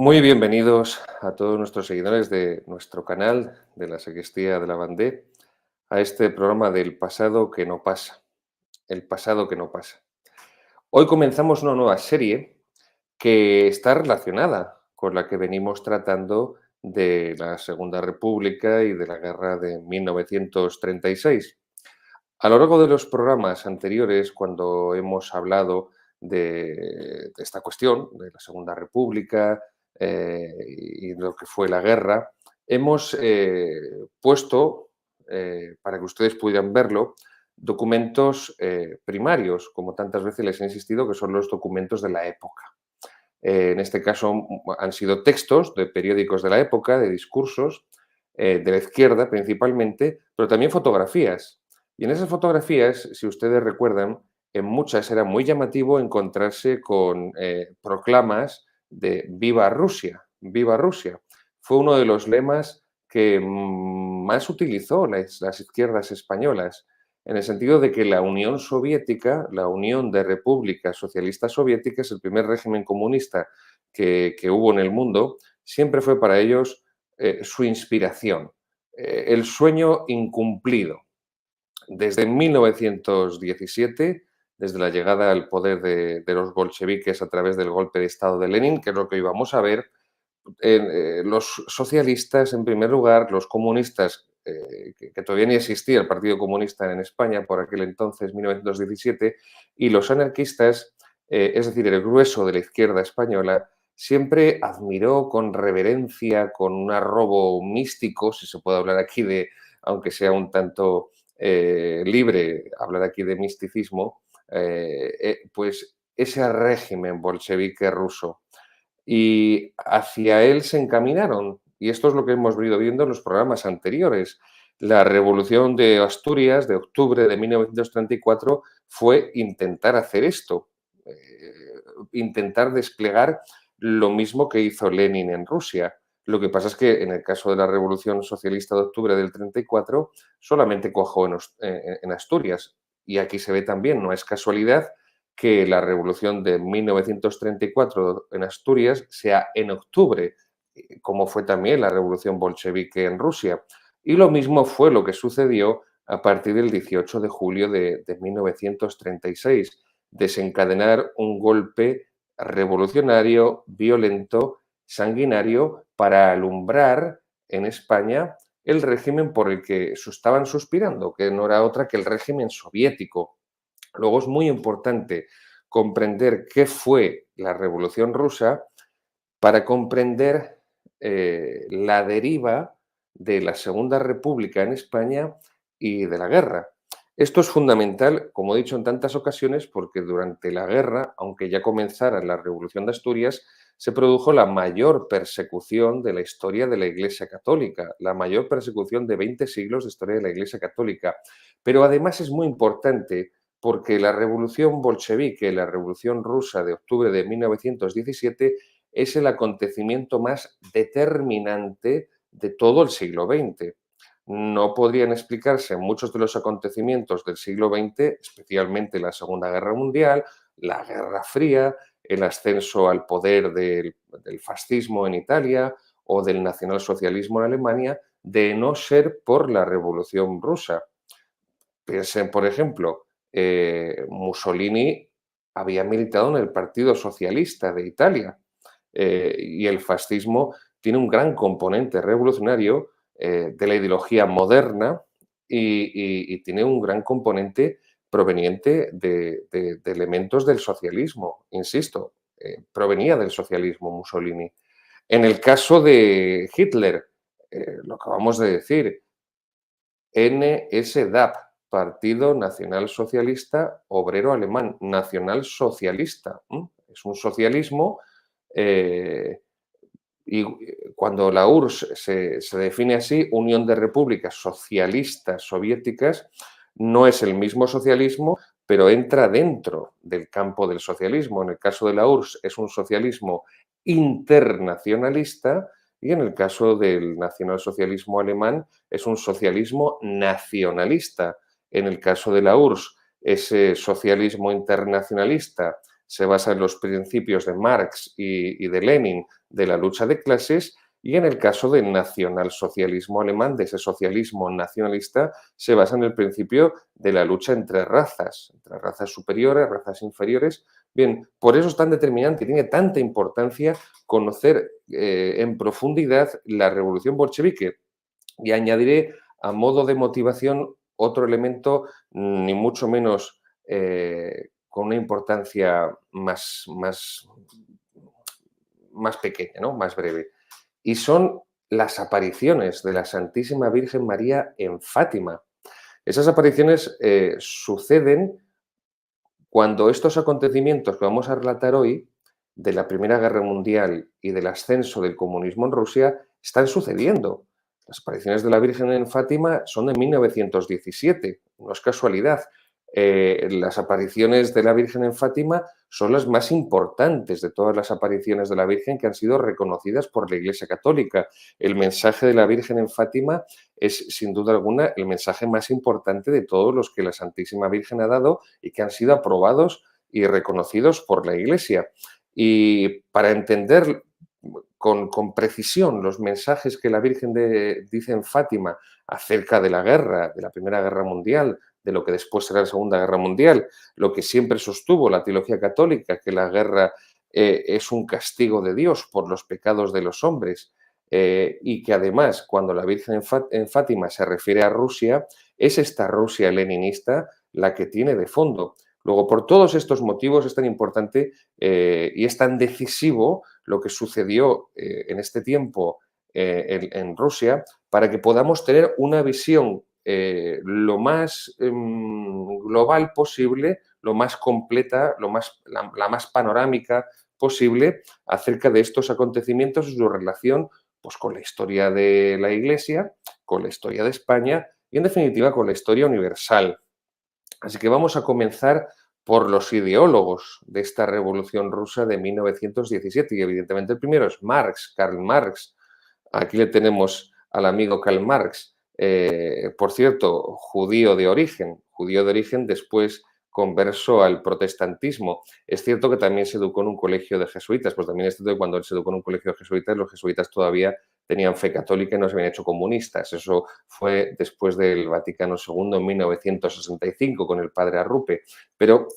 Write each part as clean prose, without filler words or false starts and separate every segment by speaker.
Speaker 1: Muy bienvenidos a todos nuestros seguidores de nuestro canal de la Sacristía de la Bandé a este programa del pasado que no pasa, el pasado que no pasa. Hoy comenzamos una nueva serie que está relacionada con la que venimos tratando de la Segunda República y de la Guerra de 1936. A lo largo de los programas anteriores, cuando hemos hablado de esta cuestión, de la Segunda República y lo que fue la guerra, hemos puesto, para que ustedes pudieran verlo, documentos primarios, como tantas veces les he insistido, que son los documentos de la época. En este caso han sido textos de periódicos de la época, de discursos, de la izquierda principalmente, pero también fotografías. Y en esas fotografías, si ustedes recuerdan, en muchas era muy llamativo encontrarse con proclamas de Viva Rusia, Viva Rusia. Fue uno de los lemas que más utilizó las izquierdas españolas, en el sentido de que la Unión Soviética, la Unión de Repúblicas Socialistas Soviéticas, el primer régimen comunista que hubo en el mundo, siempre fue para ellos su inspiración, el sueño incumplido. Desde 1917, desde la llegada al poder de los bolcheviques a través del golpe de Estado de Lenin, que es lo que íbamos a ver, los socialistas, en primer lugar, los comunistas, que todavía ni existía el Partido Comunista en España por aquel entonces, 1917, y los anarquistas, es decir, el grueso de la izquierda española, siempre admiró con reverencia, con un arrobo místico, si se puede hablar aquí de, aunque sea un tanto libre, hablar aquí de misticismo, pues ese régimen bolchevique ruso y hacia él se encaminaron. Y esto es lo que hemos venido viendo en los programas anteriores. La revolución de Asturias de octubre de 1934 fue intentar hacer esto, intentar desplegar lo mismo que hizo Lenin en Rusia. Lo que pasa es que en el caso de la Revolución Socialista de octubre del 34 solamente cuajó en Asturias. Y aquí se ve también, no es casualidad que la revolución de 1934 en Asturias sea en octubre, como fue también la revolución bolchevique en Rusia. Y lo mismo fue lo que sucedió a partir del 18 de julio de 1936, desencadenar un golpe revolucionario, violento, sanguinario, para alumbrar en España el régimen por el que estaban suspirando, que no era otra que el régimen soviético. Luego es muy importante comprender qué fue la Revolución Rusa para comprender la deriva de la Segunda República en España y de la guerra. Esto es fundamental, como he dicho en tantas ocasiones, porque durante la guerra, aunque ya comenzara la Revolución de Asturias, se produjo la mayor persecución de la historia de la Iglesia Católica, la mayor persecución de 20 siglos de historia de la Iglesia Católica. Pero además es muy importante porque la revolución bolchevique, la revolución rusa de octubre de 1917, es el acontecimiento más determinante de todo el siglo XX. No podrían explicarse muchos de los acontecimientos del siglo XX, especialmente la Segunda Guerra Mundial, la Guerra Fría, el ascenso al poder del fascismo en Italia o del nacionalsocialismo en Alemania, de no ser por la Revolución Rusa. Piensen, por ejemplo, Mussolini había militado en el Partido Socialista de Italia y el fascismo tiene un gran componente revolucionario de la ideología moderna y tiene un gran componente proveniente de elementos del socialismo, insisto, provenía del socialismo Mussolini. En el caso de Hitler, lo acabamos de decir, NSDAP, Partido Nacional Socialista Obrero Alemán, nacionalsocialista. Es un socialismo y cuando la URSS se define así, Unión de Repúblicas Socialistas Soviéticas, no es el mismo socialismo, pero entra dentro del campo del socialismo. En el caso de la URSS es un socialismo internacionalista y en el caso del nacionalsocialismo alemán es un socialismo nacionalista. En el caso de la URSS, ese socialismo internacionalista se basa en los principios de Marx y de Lenin de la lucha de clases, y en el caso del nacionalsocialismo alemán, de ese socialismo nacionalista, se basa en el principio de la lucha entre razas superiores, razas inferiores. Bien, por eso es tan determinante y tiene tanta importancia conocer en profundidad la revolución bolchevique. Y añadiré a modo de motivación otro elemento, ni mucho menos con una importancia más pequeña, ¿no? Más breve. Y son las apariciones de la Santísima Virgen María en Fátima. Esas apariciones suceden cuando estos acontecimientos que vamos a relatar hoy, de la Primera Guerra Mundial y del ascenso del comunismo en Rusia, están sucediendo. Las apariciones de la Virgen en Fátima son de 1917, no es casualidad. Las apariciones de la Virgen en Fátima son las más importantes de todas las apariciones de la Virgen que han sido reconocidas por la Iglesia Católica. El mensaje de la Virgen en Fátima es, sin duda alguna, el mensaje más importante de todos los que la Santísima Virgen ha dado y que han sido aprobados y reconocidos por la Iglesia. Y para entender con precisión los mensajes que la Virgen dice en Fátima acerca de la guerra, de la Primera Guerra Mundial, de lo que después será la Segunda Guerra Mundial, lo que siempre sostuvo la teología católica, que la guerra es un castigo de Dios por los pecados de los hombres, y que además cuando la Virgen en Fátima se refiere a Rusia, es esta Rusia leninista la que tiene de fondo. Luego, por todos estos motivos es tan importante y es tan decisivo lo que sucedió en este tiempo en Rusia para que podamos tener una visión lo más global posible, lo más completa, la más panorámica posible acerca de estos acontecimientos y su relación pues, con la historia de la Iglesia, con la historia de España y, en definitiva, con la historia universal. Así que vamos a comenzar por los ideólogos de esta revolución rusa de 1917 y evidentemente el primero es Marx, Karl Marx. Aquí le tenemos al amigo Karl Marx, por cierto, judío de origen, después converso al protestantismo. Es cierto que también se educó en un colegio de jesuitas, pues también es cierto que cuando él se educó en un colegio de jesuitas, los jesuitas todavía tenían fe católica y no se habían hecho comunistas. Eso fue después del Vaticano II en 1965 con el padre Arrupe. Pero,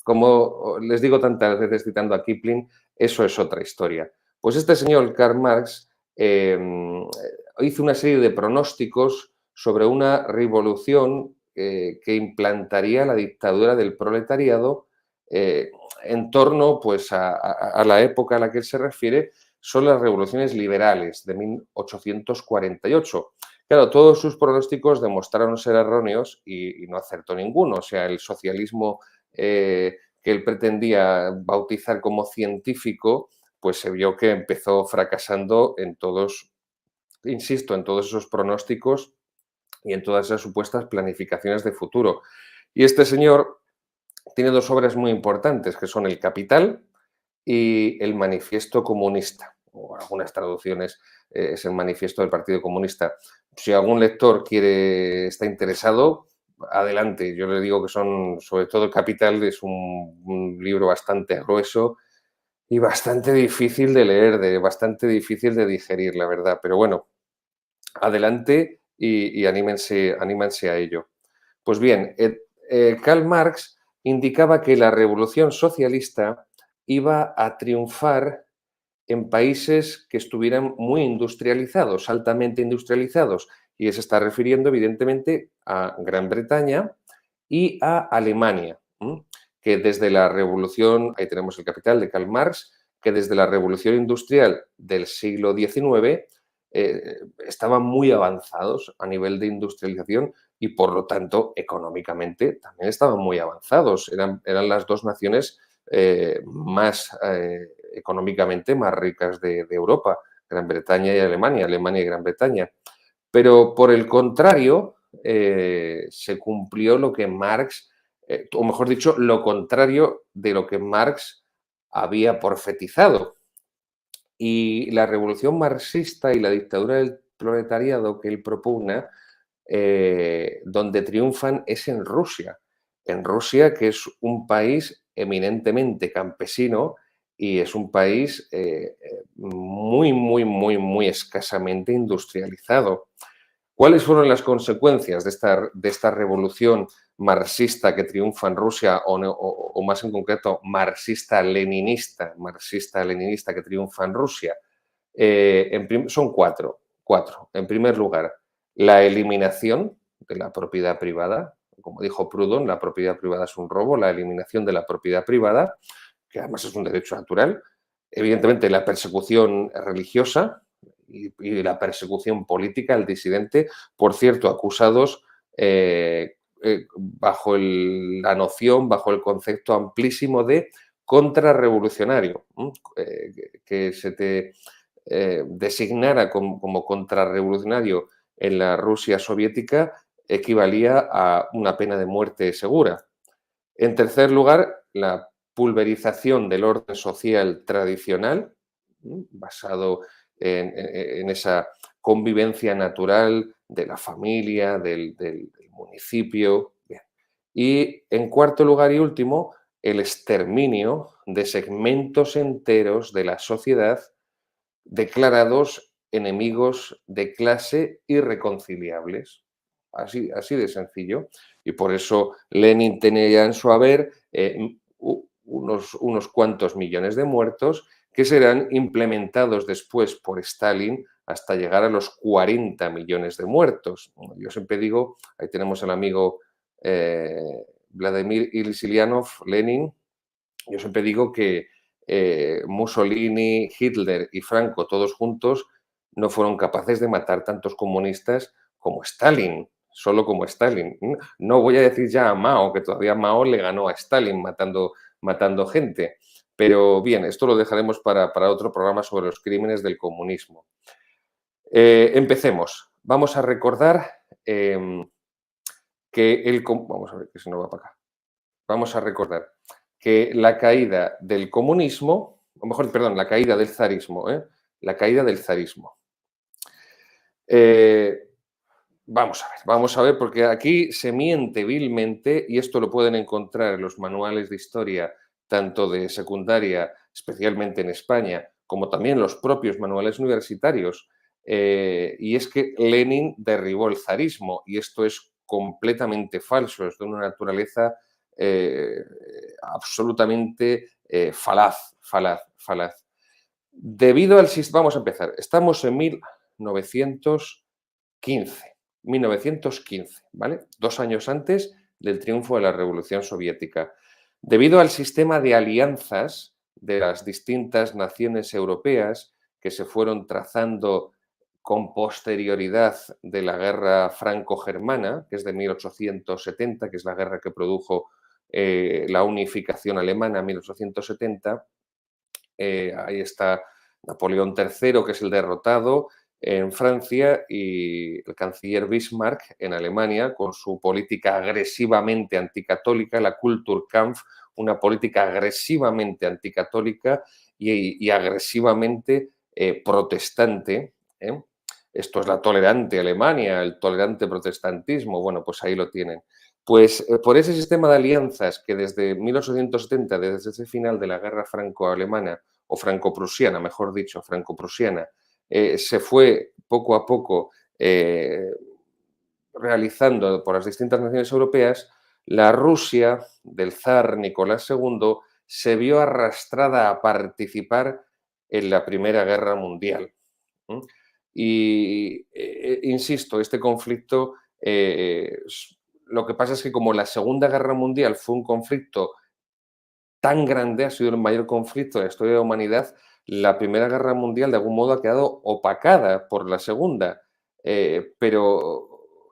Speaker 1: como les digo tantas veces citando a Kipling, eso es otra historia. Pues este señor, Karl Marx, hizo una serie de pronósticos sobre una revolución que implantaría la dictadura del proletariado en torno pues, a la época a la que él se refiere, son las revoluciones liberales de 1848. Claro, todos sus pronósticos demostraron ser erróneos y no acertó ninguno. O sea, el socialismo que él pretendía bautizar como científico, pues se vio que empezó fracasando en todos, insisto, en todos esos pronósticos y en todas esas supuestas planificaciones de futuro. Y este señor tiene dos obras muy importantes, que son El Capital y El Manifiesto Comunista, o algunas traducciones es el Manifiesto del Partido Comunista. Si algún lector está interesado, adelante. Yo le digo que son, sobre todo El Capital, es un libro bastante grueso y bastante difícil de leer, bastante difícil de digerir, la verdad. Pero bueno, adelante y anímense a ello. Pues bien, Karl Marx indicaba que la revolución socialista iba a triunfar en países que estuvieran muy industrializados, altamente industrializados, y se está refiriendo evidentemente a Gran Bretaña y a Alemania, que desde la revolución, ahí tenemos el Capital de Karl Marx, que desde la revolución industrial del siglo XIX estaban muy avanzados a nivel de industrialización y por lo tanto económicamente también estaban muy avanzados. Eran las dos naciones más económicamente más ricas de Europa, Gran Bretaña y Alemania, Alemania y Gran Bretaña. Pero por el contrario, se cumplió lo que Marx, o mejor dicho, lo contrario de lo que Marx había profetizado. Y la revolución marxista y la dictadura del proletariado que él propugna, donde triunfan es en Rusia. En Rusia, que es un país eminentemente campesino y es un país muy, muy, muy, muy escasamente industrializado. ¿Cuáles fueron las consecuencias de esta revolución marxista que triunfa en Rusia o más en concreto marxista-leninista que triunfa en Rusia? Son cuatro. En primer lugar, la eliminación de la propiedad privada. Como dijo Proudhon, la propiedad privada es un robo, la eliminación de la propiedad privada, que además es un derecho natural. Evidentemente, la persecución religiosa y la persecución política al disidente, por cierto, acusados bajo la noción, bajo el concepto amplísimo de contrarrevolucionario, que se te designara como contrarrevolucionario en la Rusia soviética equivalía a una pena de muerte segura. En tercer lugar, la pulverización del orden social tradicional, basado en esa convivencia natural de la familia, del municipio. Bien. Y en cuarto lugar y último, el exterminio de segmentos enteros de la sociedad declarados enemigos de clase irreconciliables. Así de sencillo. Y por eso Lenin tenía ya en su haber unos cuantos millones de muertos que serán implementados después por Stalin hasta llegar a los 40 millones de muertos. Yo siempre digo, ahí tenemos al amigo Vladimir Ilyich Ulyanov, Lenin, yo siempre digo que Mussolini, Hitler y Franco, todos juntos, no fueron capaces de matar tantos comunistas como Stalin, solo como Stalin. No voy a decir ya a Mao, que todavía Mao le ganó a Stalin matando gente. Pero bien, esto lo dejaremos para otro programa sobre los crímenes del comunismo. Empecemos. Vamos a recordar que Vamos a ver, que si no va para acá. Vamos a recordar que la caída del comunismo, o mejor, perdón, la caída del zarismo, la caída del zarismo. Vamos a ver, porque aquí se miente vilmente, y esto lo pueden encontrar en los manuales de historia, tanto de secundaria, especialmente en España, como también los propios manuales universitarios, y es que Lenin derribó el zarismo, y esto es completamente falso, es de una naturaleza absolutamente falaz. Debido al sistema, vamos a empezar, estamos en 1915, ¿vale? 2 años antes del triunfo de la Revolución Soviética. Debido al sistema de alianzas de las distintas naciones europeas que se fueron trazando con posterioridad de la guerra franco-germana, que es de 1870, que es la guerra que produjo la unificación alemana en 1870, ahí está Napoleón III, que es el derrotado en Francia, y el canciller Bismarck en Alemania, con su política agresivamente anticatólica, la Kulturkampf, una política agresivamente anticatólica y agresivamente protestante. Esto es la tolerante Alemania, el tolerante protestantismo. Bueno, pues ahí lo tienen. Pues por ese sistema de alianzas que desde 1870, desde ese final de la guerra franco-alemana, o franco-prusiana, mejor dicho, franco-prusiana, se fue poco a poco realizando por las distintas naciones europeas, la Rusia del zar Nicolás II se vio arrastrada a participar en la Primera Guerra Mundial. Y, insisto, este conflicto, lo que pasa es que como la Segunda Guerra Mundial fue un conflicto tan grande, ha sido el mayor conflicto de la historia de la humanidad, la Primera Guerra Mundial de algún modo ha quedado opacada por la Segunda, pero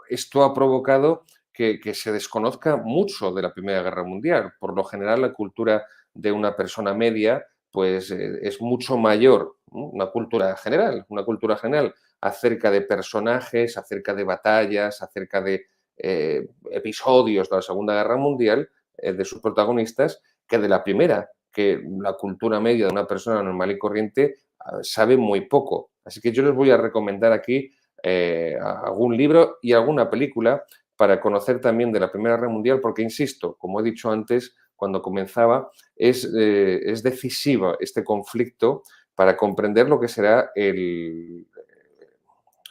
Speaker 1: esto ha provocado que se desconozca mucho de la Primera Guerra Mundial. Por lo general, la cultura de una persona media pues, es mucho mayor, ¿no? Una cultura general acerca de personajes, acerca de batallas, acerca de episodios de la Segunda Guerra Mundial, de sus protagonistas, que de la primera, que la cultura media de una persona normal y corriente sabe muy poco. Así que yo les voy a recomendar aquí algún libro y alguna película para conocer también de la Primera Guerra Mundial, porque, insisto, como he dicho antes, cuando comenzaba, es decisiva este conflicto para comprender lo que será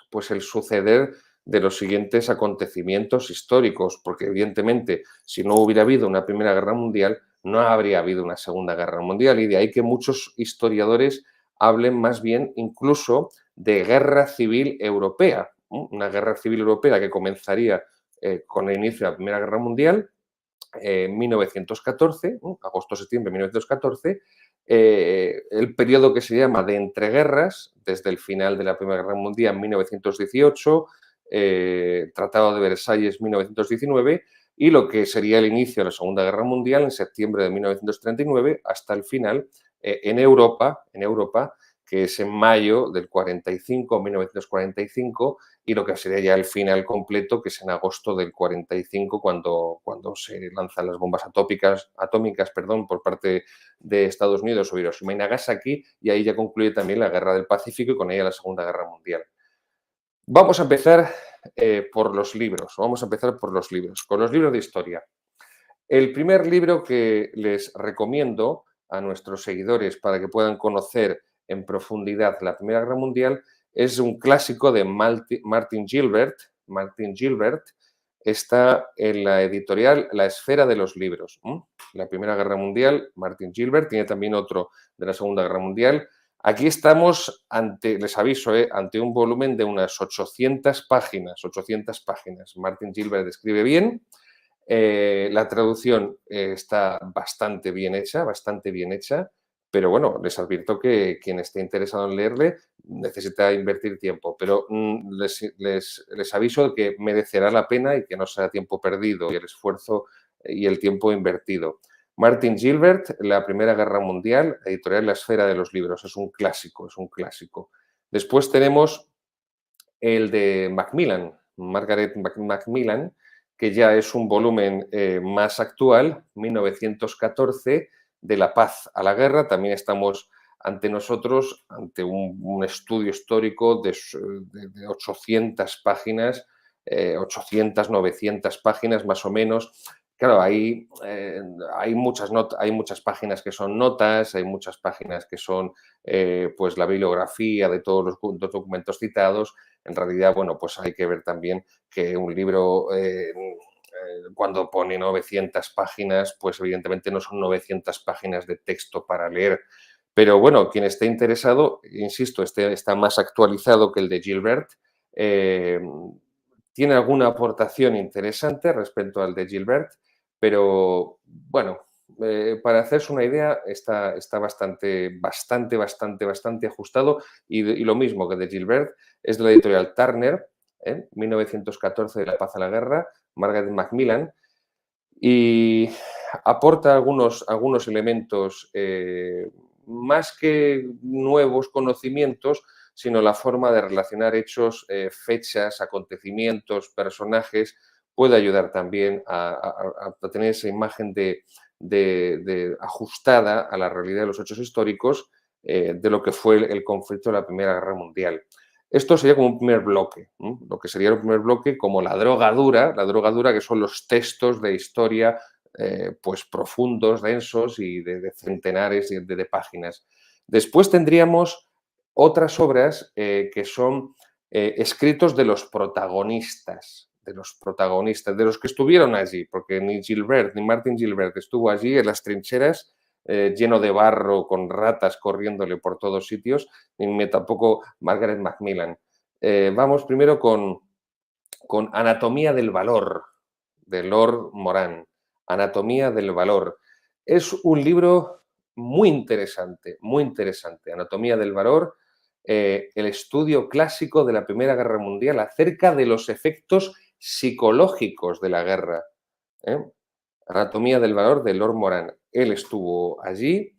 Speaker 1: pues el suceder de los siguientes acontecimientos históricos, porque evidentemente si no hubiera habido una Primera Guerra Mundial, no habría habido una Segunda Guerra Mundial, y de ahí que muchos historiadores hablen más bien incluso de guerra civil europea, una guerra civil europea que comenzaría con el inicio de la Primera Guerra Mundial en 1914, agosto-septiembre de 1914, el periodo que se llama de entreguerras, desde el final de la Primera Guerra Mundial en 1918, Tratado de Versalles 1919, y lo que sería el inicio de la Segunda Guerra Mundial en septiembre de 1939 hasta el final en Europa, que es en mayo del 45, 1945, y lo que sería ya el final completo, que es en agosto del 45, cuando se lanzan las bombas atómicas por parte de Estados Unidos sobre Hiroshima y Nagasaki, y ahí ya concluye también la Guerra del Pacífico y con ella la Segunda Guerra Mundial. Vamos a empezar por los libros, con los libros de historia. El primer libro que les recomiendo a nuestros seguidores para que puedan conocer en profundidad la Primera Guerra Mundial es un clásico de Martin Gilbert. Martin Gilbert está en la editorial La Esfera de los Libros. La Primera Guerra Mundial, Martin Gilbert, tiene también otro de la Segunda Guerra Mundial. Aquí estamos ante, les aviso, ante un volumen de unas 800 páginas. 800 páginas. Martin Gilbert escribe bien. La traducción está bastante bien hecha, pero bueno, les advierto que quien esté interesado en leerle necesita invertir tiempo, pero les aviso de que merecerá la pena y que no será tiempo perdido y el esfuerzo y el tiempo invertido. Martin Gilbert, La Primera Guerra Mundial, editorial La Esfera de los Libros, es un clásico, es un clásico. Después tenemos el de Macmillan, Margaret Macmillan, que ya es un volumen más actual, 1914, de la paz a la guerra. También estamos ante nosotros, ante un estudio histórico de 800 páginas, 800, 900 páginas más o menos. Claro, hay muchas páginas que son notas, hay muchas páginas que son pues la bibliografía de todos los documentos citados. En realidad, bueno, pues hay que ver también que un libro, cuando pone 900 páginas, pues evidentemente no son 900 páginas de texto para leer. Pero bueno, quien esté interesado, insisto, está más actualizado que el de Gilbert. Tiene alguna aportación interesante respecto al de Gilbert, pero bueno, para hacerse una idea, está bastante ajustado. Y lo mismo que de Gilbert, es de la editorial Turner, 1914, de la paz a la guerra, Margaret Macmillan, y aporta algunos elementos, más que nuevos conocimientos, sino la forma de relacionar hechos, fechas, acontecimientos, personajes, puede ayudar también a tener esa imagen ajustada a la realidad de los hechos históricos de lo que fue el conflicto de la Primera Guerra Mundial. Esto sería como un primer bloque, lo que sería el primer bloque como la droga dura que son los textos de historia pues profundos, densos y de centenares de páginas. Después tendríamos otras obras que son escritos de los protagonistas, de los que estuvieron allí, porque ni Gilbert, ni Martin Gilbert estuvo allí en las trincheras lleno de barro, con ratas corriéndole por todos sitios, ni tampoco Margaret Macmillan. Vamos primero con Anatomía del Valor, de Lord Moran. Anatomía del Valor. Es un libro muy interesante, muy interesante. Anatomía del Valor, el estudio clásico de la Primera Guerra Mundial acerca de los efectos psicológicos de la guerra. ¿eh? Anatomía del Valor de Lord Moran. Él estuvo allí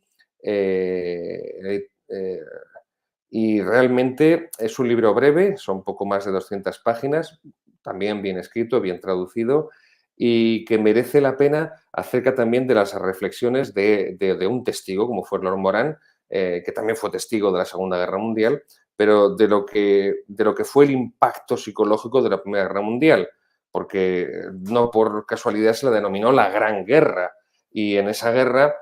Speaker 1: y realmente es un libro breve, son poco más de 200 páginas, también bien escrito, bien traducido, y que merece la pena acerca también de las reflexiones de un testigo, como fue Lord Moran, que también fue testigo de la Segunda Guerra Mundial, pero de lo que fue el impacto psicológico de la Primera Guerra Mundial, porque no por casualidad se la denominó la Gran Guerra. y en esa guerra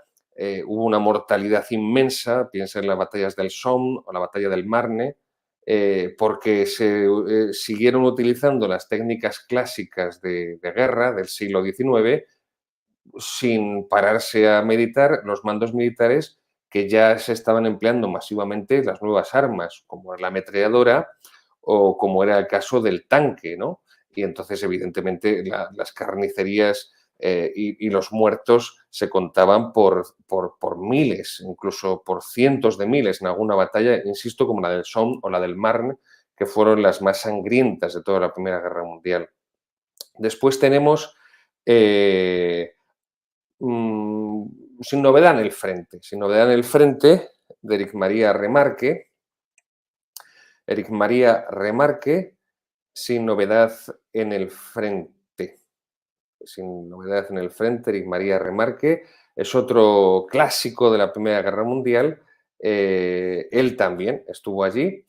Speaker 1: hubo una mortalidad inmensa, piensa en las batallas del Somme o la batalla del Marne, porque se siguieron utilizando las técnicas clásicas de guerra del siglo XIX sin pararse a meditar los mandos militares que ya se estaban empleando masivamente las nuevas armas, como la ametralladora o como era el caso del tanque, ¿no? Y entonces, evidentemente, las carnicerías y los muertos se contaban por miles, incluso por cientos de miles en alguna batalla, insisto, como la del Somme o la del Marne, que fueron las más sangrientas de toda la Primera Guerra Mundial. Después tenemos mm, Sin novedad en el frente. Sin novedad en el frente, de Eric María Remarque. Eric María Remarque, Sin novedad en el frente. Sin novedad en el frente, Eric María Remarque. Es otro clásico de la Primera Guerra Mundial. Él también estuvo allí.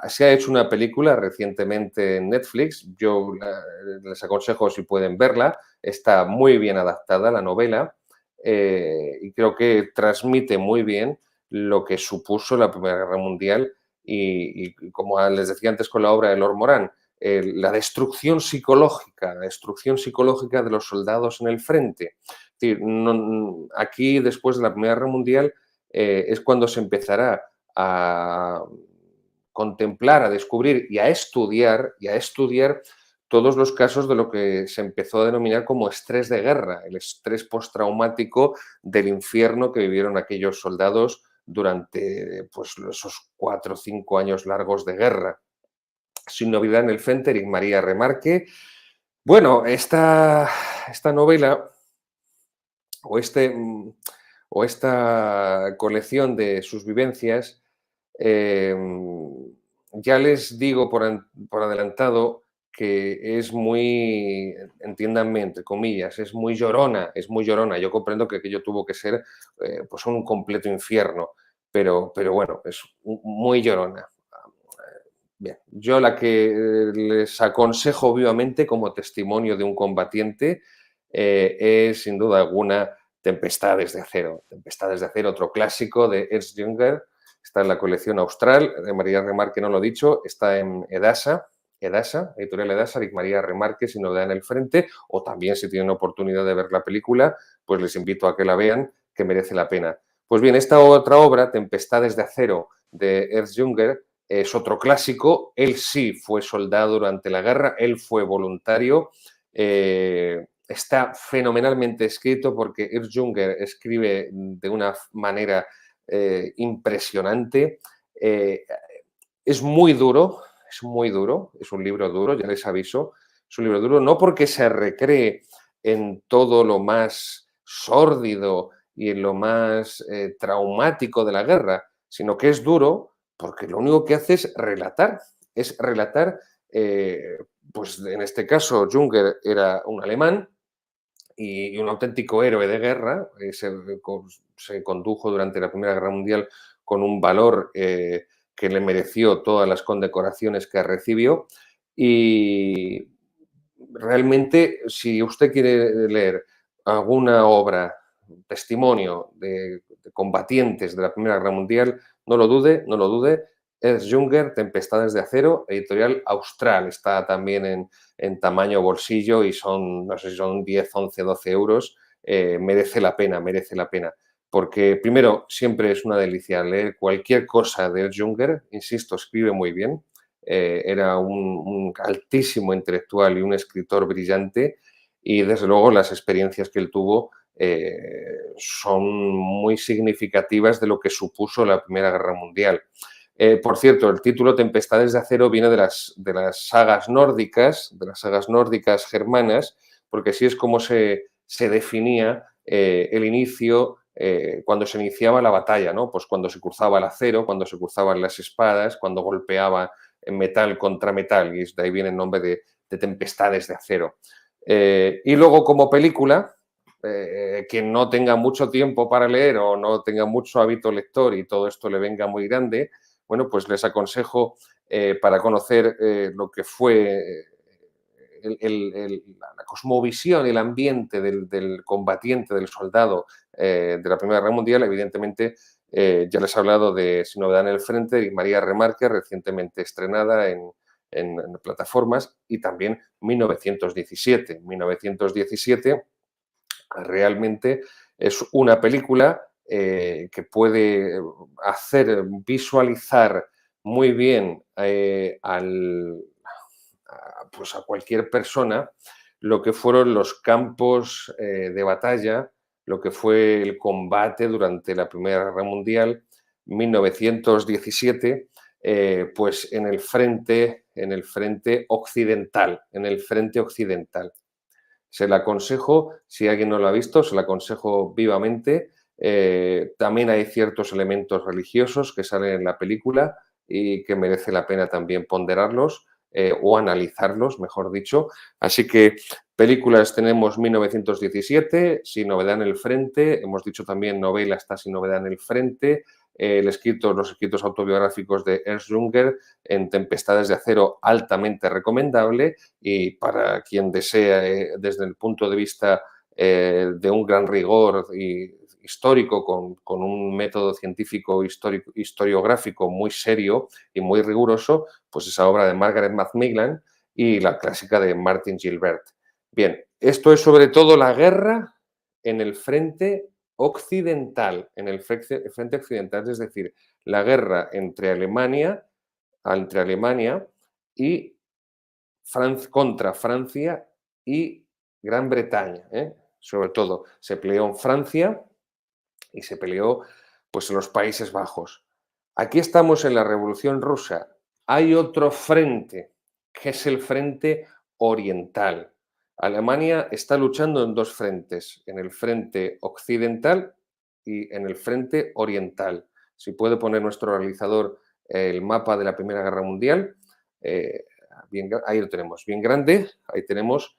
Speaker 1: Se ha hecho una película recientemente en Netflix. Yo les aconsejo si pueden verla. Está muy bien adaptada la novela y creo que transmite muy bien lo que supuso la Primera Guerra Mundial y como les decía antes con la obra de Lord Moran, la destrucción psicológica de los soldados en el frente. Es decir, aquí, después de la Primera Guerra Mundial, es cuando se empezará a contemplar, a descubrir y a estudiar todos los casos de lo que se empezó a denominar como estrés de guerra, el estrés postraumático del infierno que vivieron aquellos soldados durante pues, esos 4 o 5 años largos de guerra. Sin novedad en el frente, Eric María Remarque. Bueno, esta novela o, o esta colección de sus vivencias, eh, ya les digo por adelantado que es muy, entiéndanme, entre comillas, es muy llorona, es muy llorona. Yo comprendo que aquello tuvo que ser pues un completo infierno, pero bueno, es muy llorona. Bien, yo la que les aconsejo vivamente como testimonio de un combatiente es sin duda alguna Tempestades de Acero. Tempestades de Acero, otro clásico de Ernst Jünger, está en la colección austral, de María Remarque no lo he dicho, está en Edasa, editorial Edasa, Rick María Remarque, si no da en el frente, o también si tienen oportunidad de ver la película, pues les invito a que la vean, que merece la pena. Pues bien, esta otra obra, Tempestades de Acero, de Ernst Jünger, es otro clásico. Él sí fue soldado durante la guerra, él fue voluntario. Está fenomenalmente escrito porque Ernst Jünger escribe de una manera impresionante. Es muy duro, es un libro duro, ya les aviso. Es un libro duro, no porque se recree en todo lo más sórdido y en lo más traumático de la guerra, sino que es duro porque lo único que hace es relatar, pues en este caso Junger era un alemán y un auténtico héroe de guerra, se condujo durante la Primera Guerra Mundial con un valor que le mereció todas las condecoraciones que recibió y realmente si usted quiere leer alguna obra, testimonio de combatientes de la Primera Guerra Mundial, no lo dude, no lo dude. Es Junger, Tempestades de Acero, editorial austral. Está también en tamaño bolsillo y son, no sé si son 10, 11, 12 euros. Merece la pena, merece la pena. Porque primero, siempre es una delicia leer cualquier cosa de Junger. Insisto, escribe muy bien. Era un altísimo intelectual y un escritor brillante y desde luego las experiencias que él tuvo son muy significativas de lo que supuso la Primera Guerra Mundial. Por cierto, el título Tempestades de Acero viene de las sagas nórdicas germanas, porque así es como se definía el inicio, cuando se iniciaba la batalla, ¿no? Pues cuando se cruzaba el acero, cuando se cruzaban las espadas, cuando golpeaba metal contra metal, y de ahí viene el nombre de Tempestades de Acero. Y luego como película, quien no tenga mucho tiempo para leer o no tenga mucho hábito lector y todo esto le venga muy grande, bueno, pues les aconsejo para conocer lo que fue la cosmovisión, el ambiente del combatiente, del soldado de la Primera Guerra Mundial, evidentemente, ya les he hablado de Sin novedad en el frente y María Remarque, recientemente estrenada en plataformas, y también 1917. 1917 realmente es una película que puede hacer visualizar muy bien pues a cualquier persona lo que fueron los campos de batalla, lo que fue el combate durante la Primera Guerra Mundial, 1917, pues en el frente occidental, en el frente occidental. Se la aconsejo, si alguien no lo ha visto, se la aconsejo vivamente. También hay ciertos elementos religiosos que salen en la película y que merece la pena también ponderarlos o analizarlos, mejor dicho. Así que películas tenemos 1917, Sin novedad en el frente, hemos dicho también novela está Sin novedad en el frente, los escritos autobiográficos de Ernst Junger en Tempestades de acero, altamente recomendable, y para quien desea, desde el punto de vista de un gran rigor histórico, con un método científico historiográfico muy serio y muy riguroso, pues esa obra de Margaret Macmillan y la clásica de Martin Gilbert. Bien, esto es sobre todo la guerra en el frente occidental, en el frente occidental, es decir, la guerra entre Alemania y contra Francia y Gran Bretaña, ¿eh? Sobre todo, se peleó en Francia y se peleó pues, en los Países Bajos. Aquí estamos en la Revolución Rusa. Hay otro frente, que es el frente oriental. Alemania está luchando en dos frentes, en el frente occidental y en el frente oriental. Si puede poner nuestro realizador el mapa de la Primera Guerra Mundial, ahí lo tenemos, bien grande. Ahí tenemos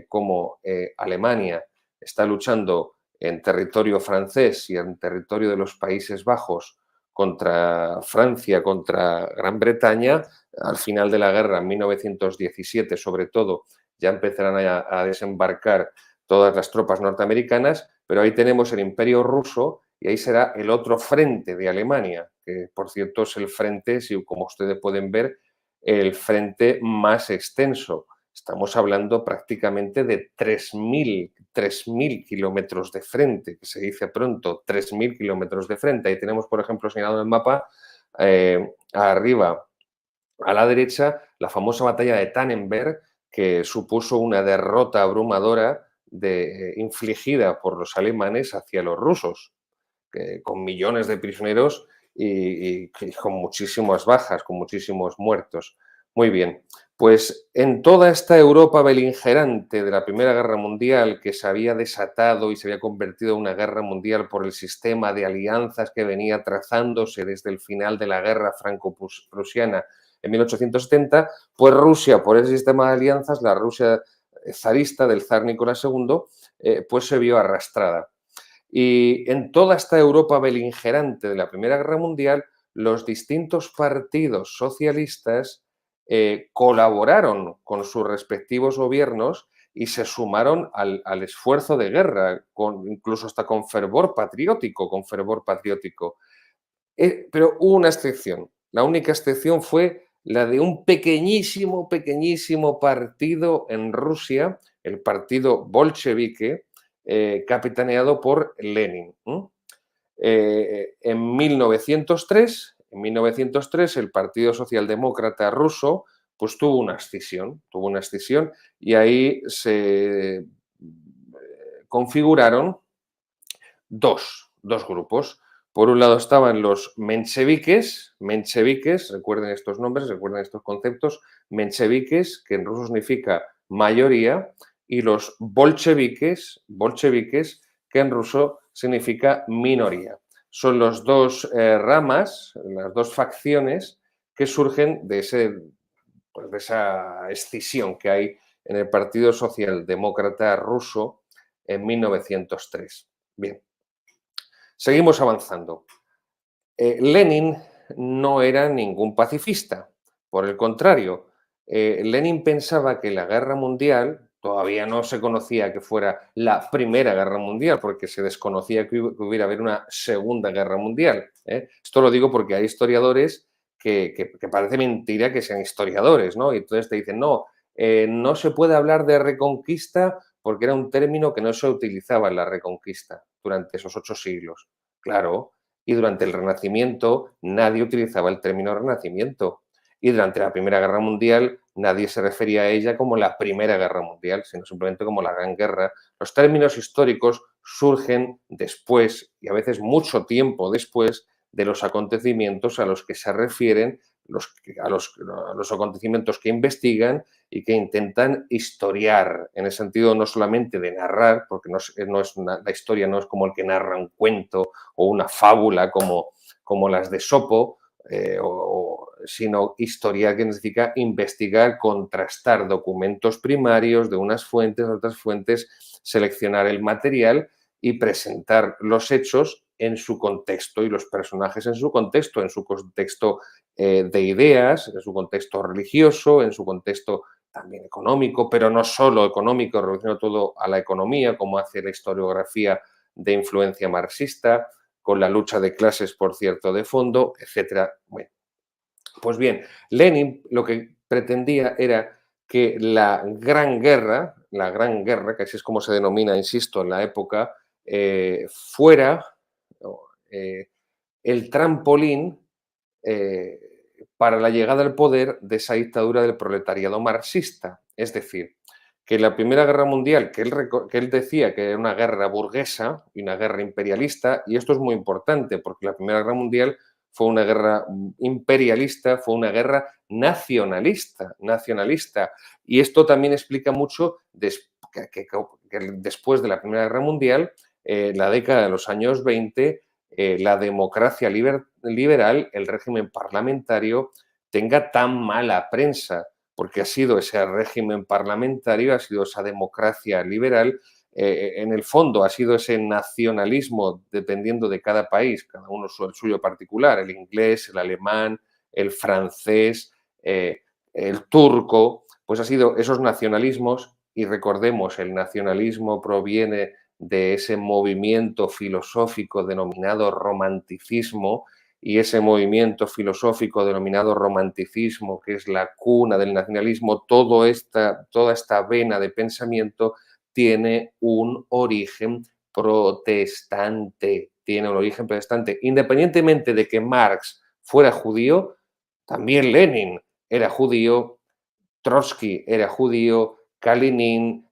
Speaker 1: cómo Alemania está luchando en territorio francés y en territorio de los Países Bajos contra Francia, contra Gran Bretaña. Al final de la guerra, en 1917 sobre todo, ya empezarán a desembarcar todas las tropas norteamericanas, pero ahí tenemos el Imperio Ruso y ahí será el otro frente de Alemania, que por cierto es el frente, si como ustedes pueden ver, el frente más extenso. Estamos hablando prácticamente de 3.000 kilómetros de frente, que se dice pronto, 3.000 kilómetros de frente. Ahí tenemos, por ejemplo, señalado en el mapa, arriba a la derecha, la famosa batalla de Tannenberg, que supuso una derrota abrumadora infligida por los alemanes hacia los rusos, con millones de prisioneros y con muchísimas bajas, con muchísimos muertos. Muy bien, pues en toda esta Europa beligerante de la Primera Guerra Mundial, que se había desatado y se había convertido en una guerra mundial por el sistema de alianzas que venía trazándose desde el final de la guerra franco-prusiana en 1870, pues Rusia, por ese sistema de alianzas, la Rusia zarista del zar Nicolás II, pues se vio arrastrada. Y en toda esta Europa beligerante de la Primera Guerra Mundial, los distintos partidos socialistas colaboraron con sus respectivos gobiernos y se sumaron al esfuerzo de guerra, incluso hasta con fervor patriótico, pero hubo una excepción. La única excepción fue la de un pequeñísimo, pequeñísimo partido en Rusia, el partido bolchevique, capitaneado por Lenin. En 1903, el Partido Socialdemócrata ruso pues, tuvo una escisión y ahí se configuraron dos grupos. Por un lado estaban los mencheviques, recuerden estos nombres, recuerden estos conceptos, mencheviques, que en ruso significa mayoría, y los bolcheviques, que en ruso significa minoría. Son las dos ramas, las dos facciones que surgen de esa escisión que hay en el Partido Socialdemócrata ruso en 1903. Bien. Seguimos avanzando. Lenin no era ningún pacifista, por el contrario, Lenin pensaba que la guerra mundial todavía no se conocía que fuera la Primera Guerra Mundial, porque se desconocía que hubiera haber una Segunda Guerra Mundial, ¿eh? Esto lo digo porque hay historiadores que parece mentira que sean historiadores, ¿no? Y entonces te dicen, no, no se puede hablar de reconquista porque era un término que no se utilizaba en la reconquista durante esos 8 siglos. Claro, y durante el Renacimiento nadie utilizaba el término Renacimiento. Y durante la Primera Guerra Mundial nadie se refería a ella como la Primera Guerra Mundial, sino simplemente como la Gran Guerra. Los términos históricos surgen después, y a veces mucho tiempo después, de los acontecimientos a los que se refieren, a los acontecimientos que investigan y que intentan historiar, en el sentido no solamente de narrar, porque la historia no es como el que narra un cuento o una fábula como las de Sopo, sino historia que significa investigar, contrastar documentos primarios de unas fuentes, de otras fuentes, seleccionar el material y presentar los hechos en su contexto y los personajes en su contexto de ideas, en su contexto religioso, en su contexto también económico, pero no solo económico, relacionado todo a la economía, como hace la historiografía de influencia marxista, con la lucha de clases, por cierto, de fondo, etcétera. Bueno, pues bien, Lenin lo que pretendía era que la Gran Guerra, que así es como se denomina, insisto, en la época, fuera eh, el trampolín eh, para la llegada al poder de esa dictadura del proletariado marxista. Es decir, que la Primera Guerra Mundial, que él decía que era una guerra burguesa y una guerra imperialista, y esto es muy importante porque la Primera Guerra Mundial fue una guerra imperialista, fue una guerra nacionalista. Y esto también explica mucho que después de la Primera Guerra Mundial, la década de los años 20, la democracia liberal, el régimen parlamentario, tenga tan mala prensa, porque ha sido ese régimen parlamentario, ha sido esa democracia liberal, en el fondo ha sido ese nacionalismo dependiendo de cada país, cada uno el suyo particular, el inglés, el alemán, el francés, el turco, pues ha sido esos nacionalismos, y recordemos, el nacionalismo proviene de ese movimiento filosófico denominado romanticismo, y ese movimiento filosófico denominado romanticismo, que es la cuna del nacionalismo, toda esta vena de pensamiento tiene un origen protestante, Independientemente de que Marx fuera judío, también Lenin era judío, Trotsky era judío, Kalinin,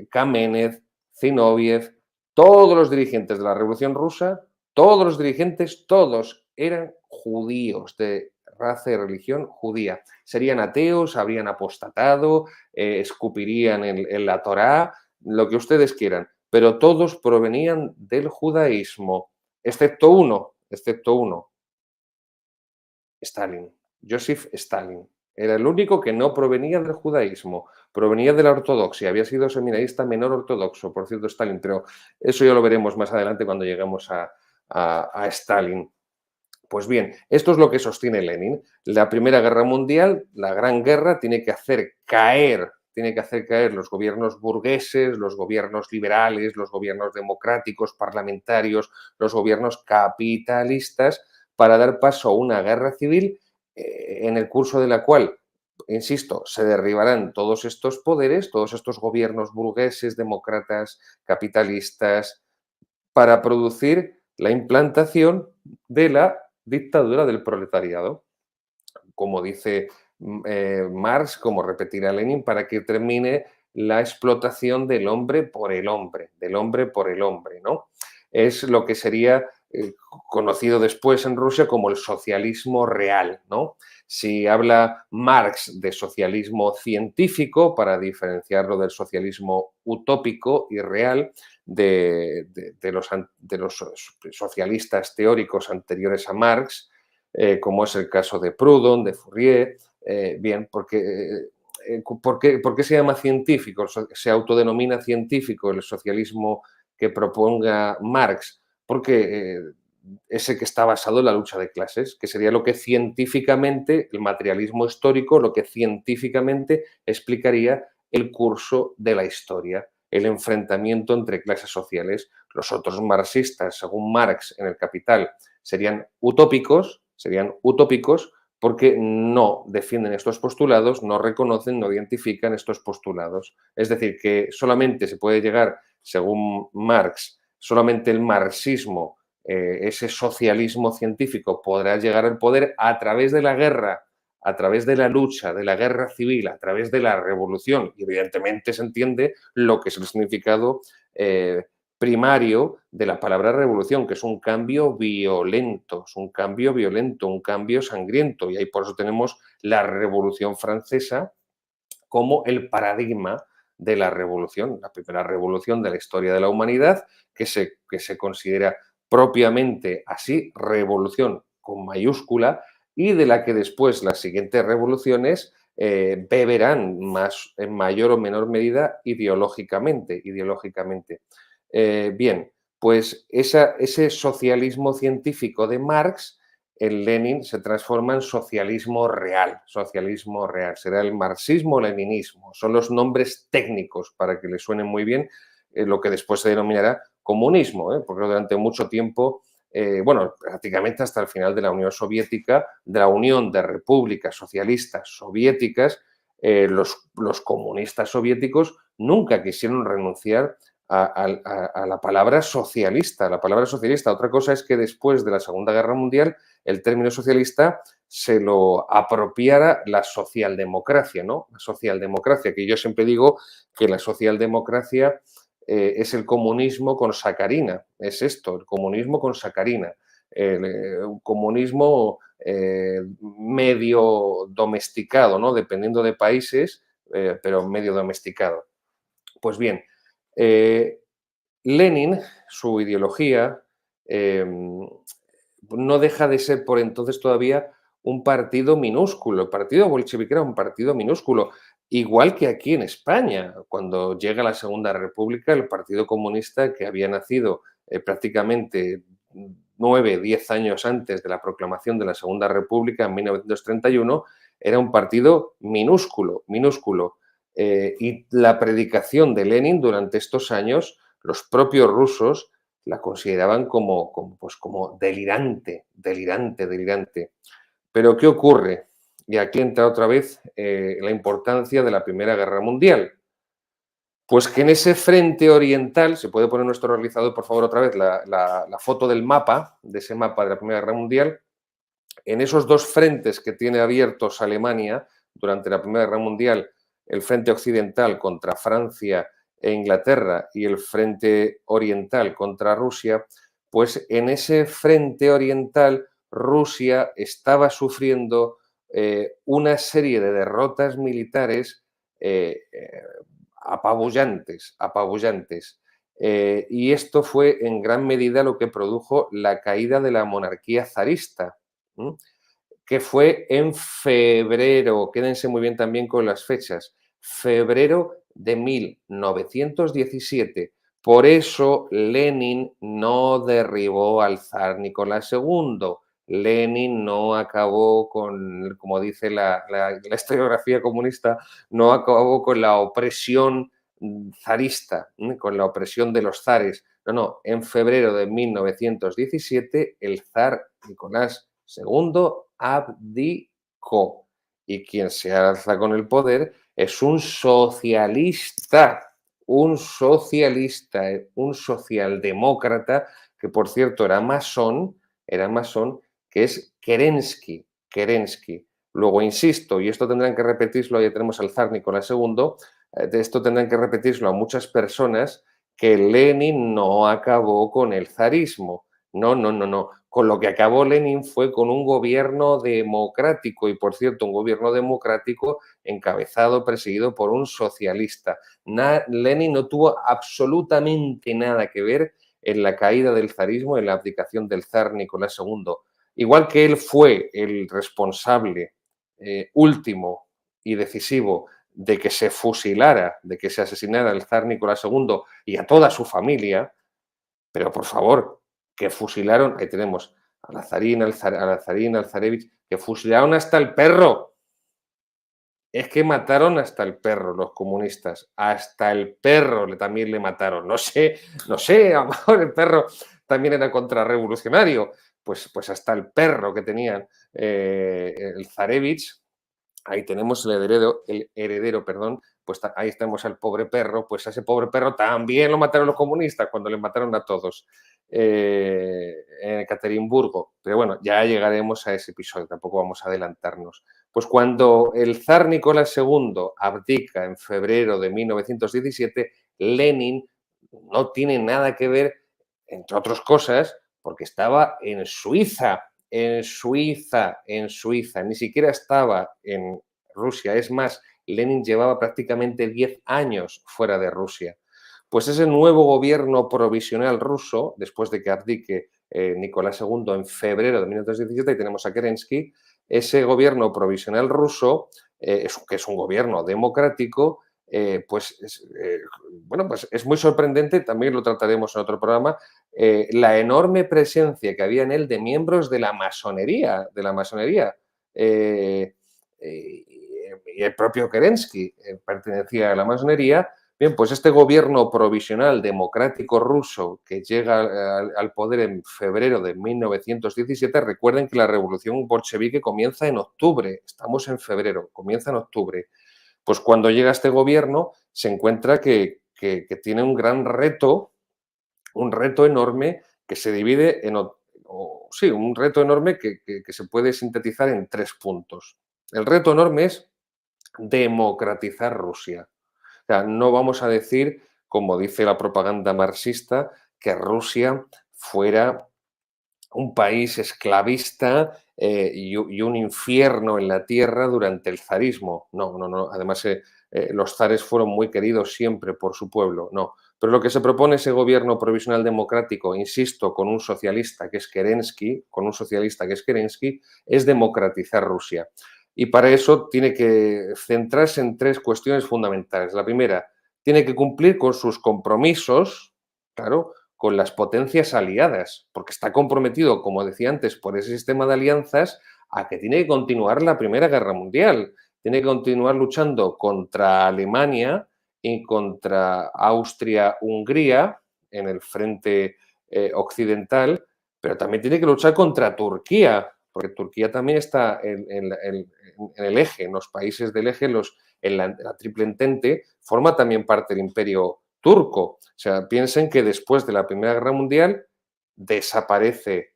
Speaker 1: Kamenev, Zinoviev, todos los dirigentes de la Revolución Rusa, todos los dirigentes, todos eran judíos, de raza y religión judía. Serían ateos, habrían apostatado, escupirían en la Torá, lo que ustedes quieran, pero todos provenían del judaísmo, excepto uno, Stalin, Joseph Stalin. Era el único que no provenía del judaísmo, provenía de la ortodoxia. Había sido seminarista menor ortodoxo, por cierto, Stalin, pero eso ya lo veremos más adelante cuando lleguemos a Stalin. Pues bien, esto es lo que sostiene Lenin. La Primera Guerra Mundial, la Gran Guerra, tiene que hacer caer los gobiernos burgueses, los gobiernos liberales, los gobiernos democráticos, parlamentarios, los gobiernos capitalistas, para dar paso a una guerra civil en el curso de la cual, insisto, se derribarán todos estos poderes, todos estos gobiernos burgueses, demócratas, capitalistas, para producir la implantación de la dictadura del proletariado, como dice Marx, como repetirá Lenin, para que termine la explotación del hombre por el hombre, ¿no? Es lo que sería conocido después en Rusia como el socialismo real, ¿no? Si habla Marx de socialismo científico, para diferenciarlo del socialismo utópico y real, de los socialistas teóricos anteriores a Marx, como es el caso de Proudhon, de Fourier. Bien, ¿por qué se llama científico? Se autodenomina científico el socialismo que proponga Marx, porque ese que está basado en la lucha de clases, que sería lo que científicamente, el materialismo histórico, lo que científicamente explicaría el curso de la historia, el enfrentamiento entre clases sociales. Los otros marxistas, según Marx en el Capital, serían utópicos porque no defienden estos postulados, no reconocen, no identifican estos postulados. Es decir, que solamente se puede llegar, según Marx, solamente el marxismo, ese socialismo científico podrá llegar al poder a través de la guerra, a través de la lucha, de la guerra civil, a través de la revolución. Y evidentemente se entiende lo que es el significado primario de la palabra revolución, que es un cambio violento, es un cambio violento, un cambio sangriento. Y ahí por eso tenemos la Revolución Francesa como el paradigma de la revolución, la primera revolución de la historia de la humanidad, que se considera propiamente así, revolución con mayúscula, y de la que después las siguientes revoluciones beberán más, en mayor o menor medida ideológicamente. Bien, pues ese socialismo científico de Marx, en Lenin se transforma en socialismo real. Socialismo real. Será el marxismo-leninismo. Son los nombres técnicos para que le suenen muy bien lo que después se denominará comunismo, porque durante mucho tiempo, bueno, prácticamente hasta el final de la Unión Soviética, de la Unión de Repúblicas Socialistas Soviéticas, los comunistas soviéticos nunca quisieron renunciar a la palabra socialista. La palabra socialista. Otra cosa es que después de la Segunda Guerra Mundial el término socialista se lo apropiara la socialdemocracia, ¿no? La socialdemocracia, que yo siempre digo que la socialdemocracia es el comunismo con sacarina, es esto, el comunismo con sacarina, un comunismo medio domesticado, ¿no? Dependiendo de países, pero medio domesticado. Pues bien, eh, Lenin, su ideología, no deja de ser por entonces todavía un partido minúsculo. El partido bolchevique era un partido minúsculo, igual que aquí en España. Cuando llega la Segunda República, el Partido Comunista, que había nacido prácticamente 9, 10 años antes de la proclamación de la Segunda República, en 1931, era un partido minúsculo, minúsculo. Y la predicación de Lenin durante estos años, los propios rusos la consideraban como delirante, delirante, delirante. Pero ¿qué ocurre? Y aquí entra otra vez la importancia de la Primera Guerra Mundial. Pues que en ese frente oriental, se puede poner nuestro realizador, por favor, otra vez la foto del mapa, de ese mapa de la Primera Guerra Mundial, en esos dos frentes que tiene abiertos Alemania durante la Primera Guerra Mundial, el frente occidental contra Francia e Inglaterra y el frente oriental contra Rusia, pues en ese frente oriental Rusia estaba sufriendo una serie de derrotas militares eh, eh, apabullantes, apabullantes. Y esto fue en gran medida lo que produjo la caída de la monarquía zarista. ¿Mm? Que fue en febrero, quédense muy bien también con las fechas, febrero de 1917. Por eso Lenin no derribó al zar Nicolás II. Lenin no acabó con, como dice la historiografía comunista, no acabó con la opresión zarista, con la opresión de los zares. No, no, en febrero de 1917 el zar Nicolás segundo, abdicó. Y quien se alza con el poder es un socialista, un socialdemócrata, que por cierto era masón, que es Kerensky, Kerensky. Luego, insisto, y esto tendrán que repetirlo, ya tenemos al zar Nicolás II, de esto tendrán que repetirlo a muchas personas, que Lenin no acabó con el zarismo. No, no, no, no. Con lo que acabó Lenin fue con un gobierno democrático y, por cierto, un gobierno democrático encabezado, presidido por un socialista. Lenin no tuvo absolutamente nada que ver en la caída del zarismo, en la abdicación del zar Nicolás II. Igual que él fue el responsable último y decisivo de que se fusilara, de que se asesinara al zar Nicolás II y a toda su familia, pero por favor, que fusilaron, ahí tenemos a Lazarín, al Zarevich, que fusilaron hasta el perro. Es que mataron hasta el perro los comunistas, hasta el perro también le mataron. No sé, a lo mejor el perro también era contrarrevolucionario, pues hasta el perro que tenían el Zarevich. Ahí tenemos el heredero, perdón, pues ahí tenemos al pobre perro, pues a ese pobre perro también lo mataron los comunistas cuando le mataron a todos en Ekaterimburgo. Pero bueno, ya llegaremos a ese episodio, tampoco vamos a adelantarnos. Pues cuando el zar Nicolás II abdica en febrero de 1917, Lenin no tiene nada que ver, entre otras cosas, porque estaba en Suiza, ni siquiera estaba en Rusia. Es más, Lenin llevaba prácticamente 10 años fuera de Rusia. Pues ese nuevo gobierno provisional ruso, después de que abdique Nicolás II en febrero de 1917, y tenemos a Kerensky, ese gobierno provisional ruso, que es un gobierno democrático, pues es muy sorprendente, también lo trataremos en otro programa, la enorme presencia que había en él de miembros de la masonería, y el propio Kerensky pertenecía a la masonería. Bien, pues este gobierno provisional democrático ruso que llega al poder en febrero de 1917, recuerden que la revolución bolchevique comienza en octubre, estamos en febrero, comienza en octubre. Pues cuando llega este gobierno se encuentra que tiene un gran reto, un reto enorme que se divide sí, un reto enorme que se puede sintetizar en 3 puntos. El reto enorme es democratizar Rusia. O sea, no vamos a decir, como dice la propaganda marxista, que Rusia fuera un país esclavista y un infierno en la tierra durante el zarismo. No, no, no. Además, los zares fueron muy queridos siempre por su pueblo. No. Pero lo que se propone ese gobierno provisional democrático, insisto, con un socialista que es Kerensky, es democratizar Rusia. Y para eso tiene que centrarse en 3 cuestiones fundamentales. La primera, tiene que cumplir con sus compromisos, claro, con las potencias aliadas, porque está comprometido, como decía antes, por ese sistema de alianzas, a que tiene que continuar la Primera Guerra Mundial, tiene que continuar luchando contra Alemania y contra Austria-Hungría en el frente occidental, pero también tiene que luchar contra Turquía, porque Turquía también está en el eje, en los países del eje, en la Triple Entente, forma también parte del Imperio turco. O sea, piensen que después de la Primera Guerra Mundial desaparece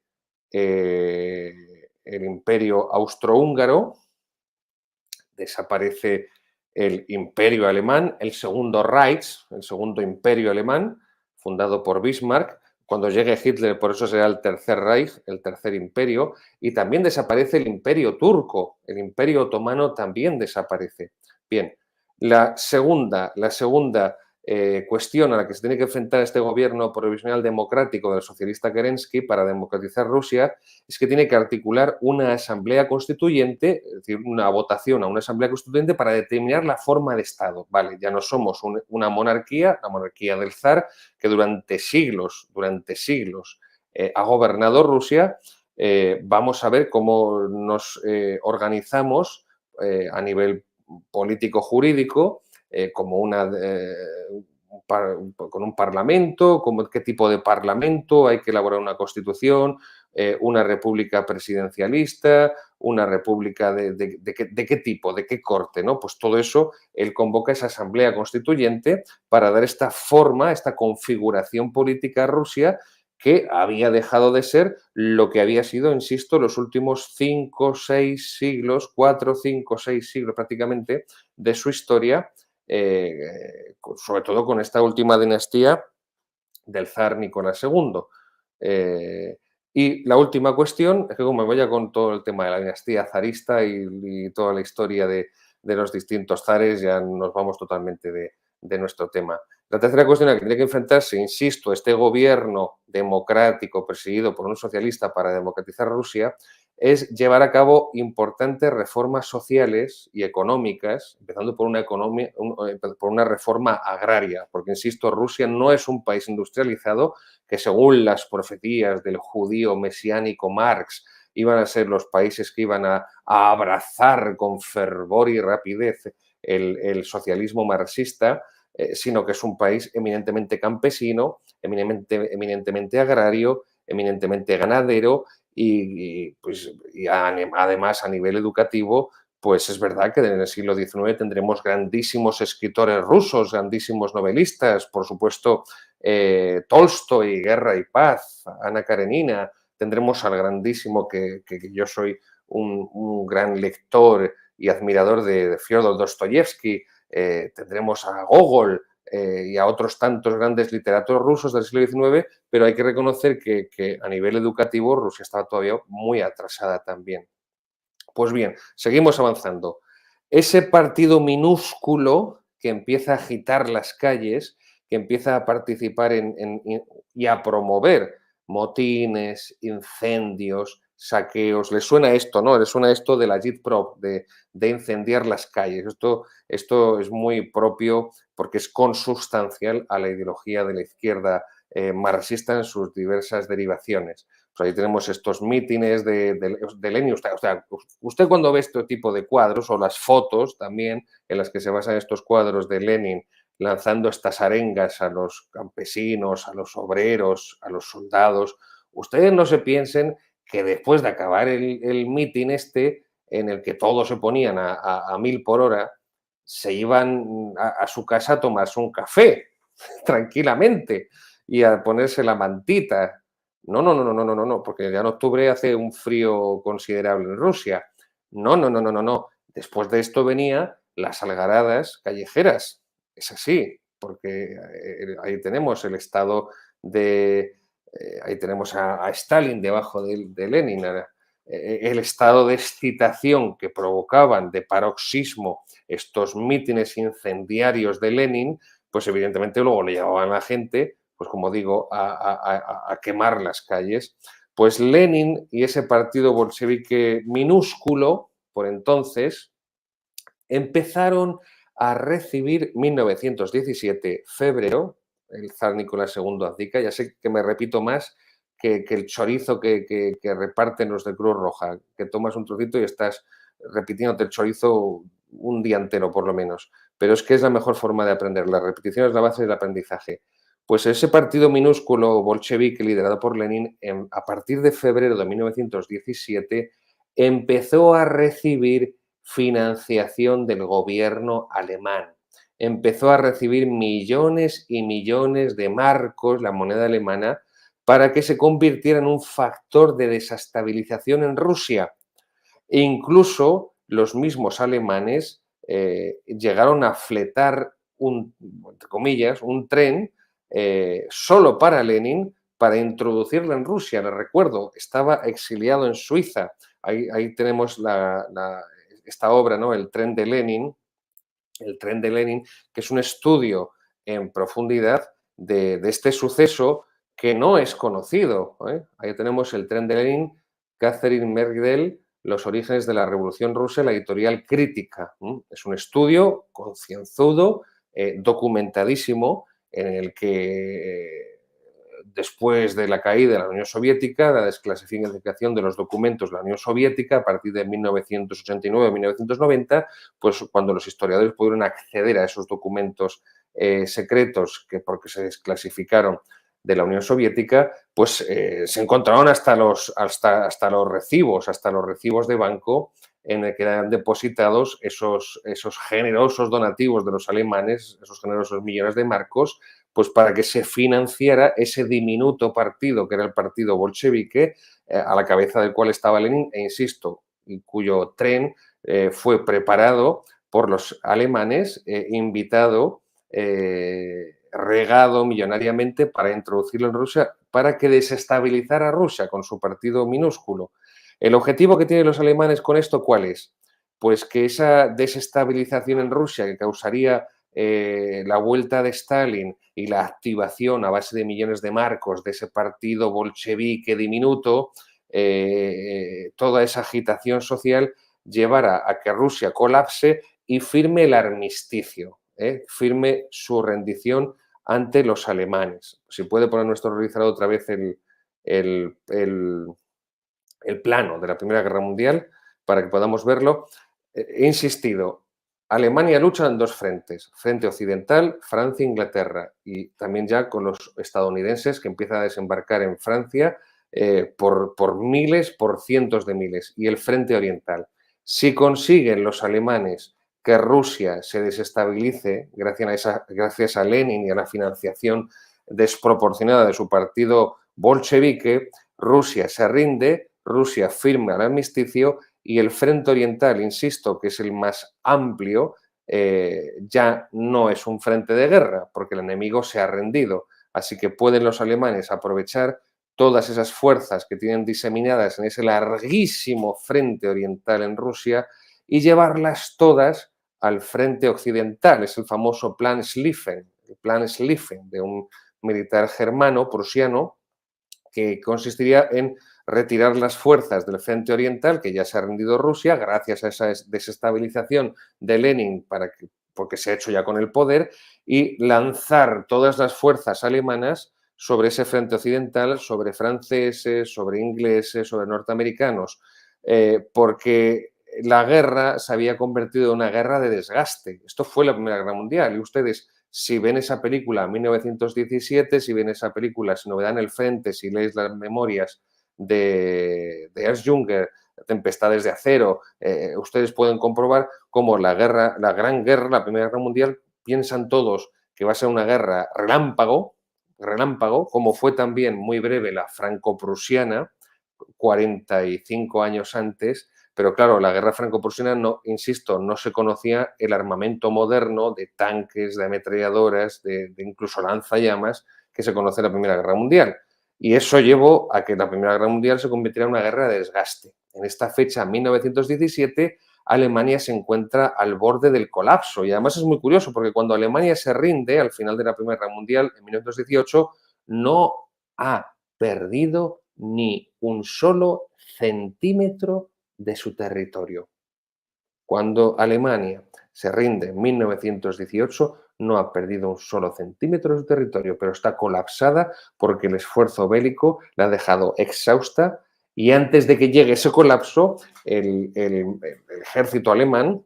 Speaker 1: el Imperio Austrohúngaro, desaparece el Imperio Alemán, el Segundo Reich, el Segundo Imperio Alemán, fundado por Bismarck. Cuando llegue Hitler, por eso será el Tercer Reich, el Tercer Imperio, y también desaparece el Imperio Turco, el Imperio Otomano también desaparece. Bien, la segunda cuestión a la que se tiene que enfrentar este gobierno provisional democrático del socialista Kerensky para democratizar Rusia es que tiene que articular una asamblea constituyente, es decir, una votación a una asamblea constituyente para determinar la forma de Estado. Vale, ya no somos una monarquía, la monarquía del zar, que durante siglos ha gobernado Rusia. Vamos a ver cómo nos organizamos a nivel político-jurídico como con un parlamento, qué tipo de parlamento, hay que elaborar una constitución, una república presidencialista, una república de qué tipo, de qué corte, ¿no? Pues todo eso, él convoca esa asamblea constituyente para dar esta forma, esta configuración política a Rusia que había dejado de ser lo que había sido, insisto, los últimos 5, 6 siglos, 4, 5, 6 siglos prácticamente de su historia, sobre todo con esta última dinastía del zar Nicolás II. Y la última cuestión es que como me voy con todo el tema de la dinastía zarista y toda la historia de los distintos zares, ya nos vamos totalmente de nuestro tema. La tercera cuestión a la que tiene que enfrentarse, insisto, este gobierno democrático presidido por un socialista para democratizar Rusia, es llevar a cabo importantes reformas sociales y económicas, empezando por por una reforma agraria, porque, insisto, Rusia no es un país industrializado que, según las profecías del judío mesiánico Marx, iban a ser los países que iban a abrazar con fervor y rapidez el socialismo marxista, sino que es un país eminentemente campesino, eminentemente agrario, eminentemente ganadero además a nivel educativo, pues es verdad que en el siglo XIX tendremos grandísimos escritores rusos, grandísimos novelistas, por supuesto, Tolstoy, Guerra y Paz, Ana Karenina, tendremos al grandísimo, que yo soy un gran lector y admirador de Fyodor Dostoyevsky, tendremos a Gogol, y a otros tantos grandes literatos rusos del siglo XIX, pero hay que reconocer que a nivel educativo Rusia estaba todavía muy atrasada también. Pues bien, seguimos avanzando. Ese partido minúsculo que empieza a agitar las calles, que empieza a participar y a promover motines, incendios, saqueos. ¿Les suena esto, no? ¿Les suena esto de la agitprop, de incendiar las calles? Esto es muy propio porque es consubstancial a la ideología de la izquierda marxista en sus diversas derivaciones. Pues ahí tenemos estos mítines de Lenin. O sea, usted cuando ve este tipo de cuadros o las fotos también en las que se basan estos cuadros de Lenin lanzando estas arengas a los campesinos, a los obreros, a los soldados, ustedes no se piensen que después de acabar el mitin este, en el que todos se ponían a 1000 por hora, se iban a su casa a tomarse un café tranquilamente y a ponerse la mantita. No, no, no, no, no, no, no, no, porque ya en octubre hace un frío considerable en Rusia. No, no, no, no, no, no. Después de esto venía las algaradas callejeras. Es así, porque ahí tenemos el estado ahí tenemos a Stalin debajo de Lenin, el estado de excitación que provocaban de paroxismo estos mítines incendiarios de Lenin, pues evidentemente luego le llevaban a la gente, pues como digo, a quemar las calles. Pues Lenin y ese partido bolchevique minúsculo, por entonces, empezaron a recibir 1917, febrero, el zar Nicolás II abdica, ya sé que me repito más que el chorizo que reparten los de Cruz Roja, que tomas un trocito y estás repitiéndote el chorizo un día entero por lo menos, pero es que es la mejor forma de aprender, la repetición es la base del aprendizaje. Pues ese partido minúsculo bolchevique liderado por Lenin, a partir de febrero de 1917, empezó a recibir financiación del gobierno alemán. Empezó a recibir millones y millones de marcos, la moneda alemana, para que se convirtiera en un factor de desestabilización en Rusia. E incluso los mismos alemanes llegaron a fletar entre comillas, un tren solo para Lenin para introducirlo en Rusia. Les recuerdo, estaba exiliado en Suiza. Ahí tenemos esta obra, ¿no? El tren de Lenin, que es un estudio en profundidad de este suceso que no es conocido. Ahí tenemos el tren de Lenin, Catherine Mergel, Los orígenes de la Revolución Rusa, la editorial Crítica. Es un estudio concienzudo, documentadísimo, en el que después de la caída de la Unión Soviética, la desclasificación de los documentos de la Unión Soviética a partir de 1989-1990, pues cuando los historiadores pudieron acceder a esos documentos secretos porque se desclasificaron de la Unión Soviética, pues se encontraron hasta los recibos de banco en el que eran depositados esos generosos donativos de los alemanes, esos generosos millones de marcos, pues para que se financiara ese diminuto partido que era el partido bolchevique, a la cabeza del cual estaba Lenin, e insisto, cuyo tren fue preparado por los alemanes, invitado, regado millonariamente para introducirlo en Rusia, para que desestabilizara a Rusia con su partido minúsculo. ¿El objetivo que tienen los alemanes con esto cuál es? Pues que esa desestabilización en Rusia que causaría la vuelta de Stalin y la activación a base de millones de marcos de ese partido bolchevique diminuto, toda esa agitación social llevara a que Rusia colapse y firme el armisticio, firme su rendición ante los alemanes. Si puede poner nuestro realizador otra vez el, el- el plano de la Primera Guerra Mundial para que podamos verlo. He insistido, Alemania lucha en dos frentes, frente occidental, Francia e Inglaterra, y también ya con los estadounidenses que empiezan a desembarcar en Francia por miles, por cientos de miles, y el frente oriental. Si consiguen los alemanes que Rusia se desestabilice gracias a Lenin y a la financiación desproporcionada de su partido bolchevique, Rusia se rinde, Rusia firma el armisticio y el frente oriental, insisto, que es el más amplio, ya no es un frente de guerra, porque el enemigo se ha rendido. Así que pueden los alemanes aprovechar todas esas fuerzas que tienen diseminadas en ese larguísimo frente oriental en Rusia y llevarlas todas al frente occidental. Es el famoso Plan Schlieffen, el Plan Schlieffen de un militar germano, prusiano, que consistiría en retirar las fuerzas del frente oriental, que ya se ha rendido Rusia, gracias a esa desestabilización de Lenin, porque se ha hecho ya con el poder, y lanzar todas las fuerzas alemanas sobre ese frente occidental, sobre franceses, sobre ingleses, sobre norteamericanos, porque la guerra se había convertido en una guerra de desgaste. Esto fue la Primera Guerra Mundial y ustedes, si ven esa película 1917, si ven esa película Sin novedad en el frente, si lees las memorias de Ernst Junger, Tempestades de acero, ustedes pueden comprobar cómo la gran guerra, la Primera Guerra Mundial, piensan todos que va a ser una guerra relámpago, como fue también muy breve la franco-prusiana, 45 años antes, pero claro, la guerra franco-prusiana, no, insisto, no se conocía el armamento moderno de tanques, de ametralladoras, de incluso lanzallamas que se conoce en la Primera Guerra Mundial. Y eso llevó a que la Primera Guerra Mundial se convirtiera en una guerra de desgaste. En esta fecha, 1917, Alemania se encuentra al borde del colapso. Y además es muy curioso porque cuando Alemania se rinde al final de la Primera Guerra Mundial, en 1918, no ha perdido ni un solo centímetro de su territorio. Cuando Alemania se rinde en 1918, no ha perdido un solo centímetro de su territorio, pero está colapsada porque el esfuerzo bélico la ha dejado exhausta y antes de que llegue ese colapso, el ejército alemán,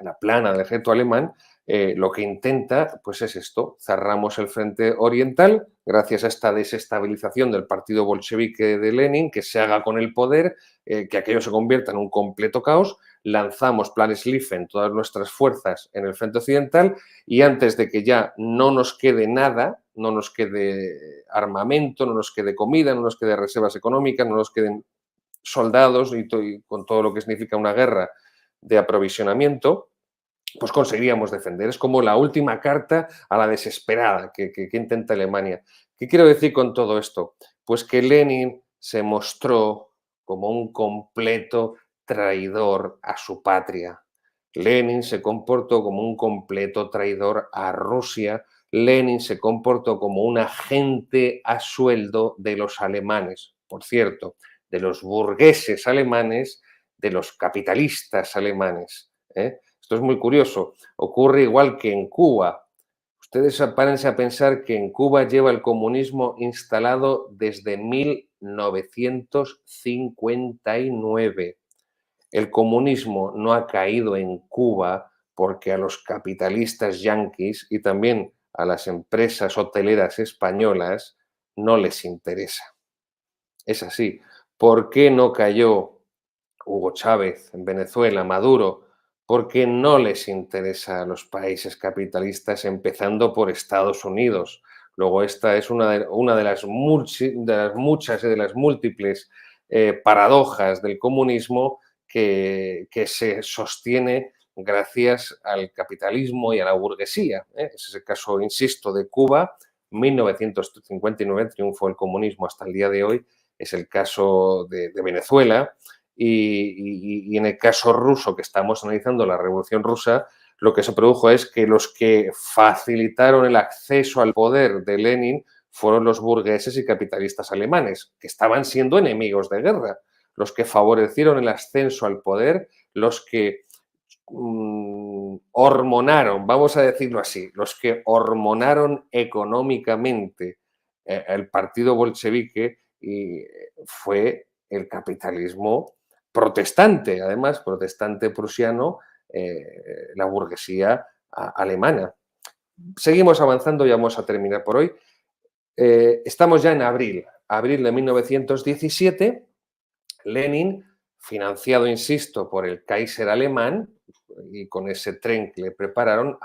Speaker 1: la plana del ejército alemán, lo que intenta pues es esto, cerramos el frente oriental gracias a esta desestabilización del partido bolchevique de Lenin, que se haga con el poder, que aquello se convierta en un completo caos, lanzamos Plan Schlieffen, todas nuestras fuerzas en el frente occidental y antes de que ya no nos quede nada, no nos quede armamento, no nos quede comida, no nos quede reservas económicas, no nos queden soldados y con todo lo que significa una guerra de aprovisionamiento, pues conseguiríamos defender. Es como la última carta a la desesperada que intenta Alemania. ¿Qué quiero decir con todo esto? Pues que Lenin se mostró como un completo traidor a su patria. Lenin se comportó como un completo traidor a Rusia. Lenin se comportó como un agente a sueldo de los alemanes. Por cierto, de los burgueses alemanes, de los capitalistas alemanes. Esto es muy curioso. Ocurre igual que en Cuba. Ustedes párense a pensar que en Cuba lleva el comunismo instalado desde 1959. El comunismo no ha caído en Cuba porque a los capitalistas yanquis y también a las empresas hoteleras españolas no les interesa. Es así. ¿Por qué no cayó Hugo Chávez en Venezuela, Maduro? Porque no les interesa a los países capitalistas, empezando por Estados Unidos. Luego, esta es una de las muchas y de las múltiples paradojas del comunismo que se sostiene gracias al capitalismo y a la burguesía. Ese es el caso, insisto, de Cuba. 1959 triunfó el comunismo hasta el día de hoy. Es el caso de Venezuela. Y en el caso ruso que estamos analizando, la Revolución Rusa, lo que se produjo es que los que facilitaron el acceso al poder de Lenin fueron los burgueses y capitalistas alemanes, que estaban siendo enemigos de guerra, los que favorecieron el ascenso al poder, los que hormonaron, vamos a decirlo así, los que hormonaron económicamente el partido bolchevique y fue el capitalismo protestante, además, protestante prusiano, la burguesía alemana. Seguimos avanzando y vamos a terminar por hoy. Estamos ya en abril de 1917. Lenin, financiado, insisto, por el Kaiser alemán, y con ese tren que le prepararon,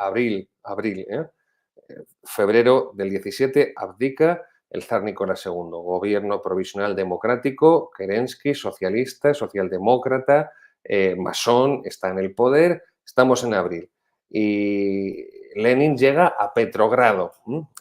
Speaker 1: febrero del 17 abdica el zar Nicolás II, gobierno provisional democrático, Kerensky, socialista, socialdemócrata, masón, está en el poder, estamos en abril. Y Lenin llega a Petrogrado,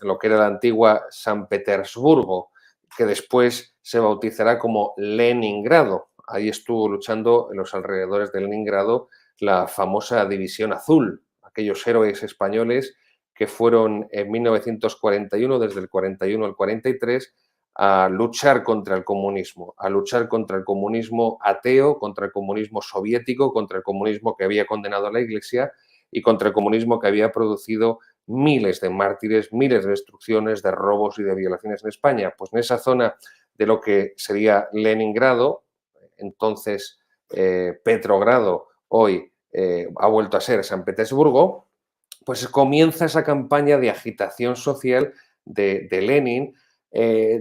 Speaker 1: lo que era la antigua San Petersburgo, que después se bautizará como Leningrado. Ahí estuvo luchando en los alrededores de Leningrado la famosa División Azul, aquellos héroes españoles que fueron en 1941, desde el 41 al 43, a luchar contra el comunismo, a luchar contra el comunismo ateo, contra el comunismo soviético, contra el comunismo que había condenado a la Iglesia y contra el comunismo que había producido miles de mártires, miles de destrucciones, de robos y de violaciones en España. Pues en esa zona de lo que sería Leningrado, entonces Petrogrado, hoy ha vuelto a ser San Petersburgo, pues comienza esa campaña de agitación social de Lenin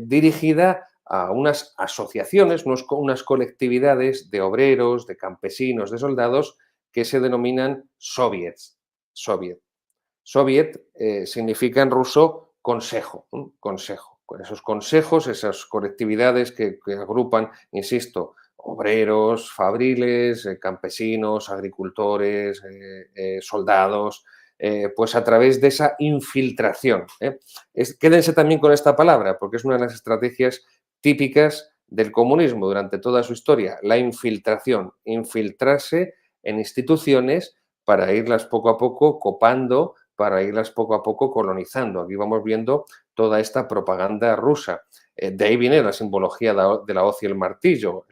Speaker 1: dirigida a unas asociaciones, unas colectividades de obreros, de campesinos, de soldados que se denominan soviets. Soviet significa en ruso consejo, consejo. Con esos consejos, esas colectividades que agrupan, insisto, obreros, fabriles, campesinos, agricultores, soldados, pues a través de esa infiltración. Quédense también con esta palabra, porque es una de las estrategias típicas del comunismo durante toda su historia, la infiltración, infiltrarse en instituciones para irlas poco a poco copando, para irlas poco a poco colonizando. Aquí vamos viendo toda esta propaganda rusa. De ahí viene la simbología de la hoz y el martillo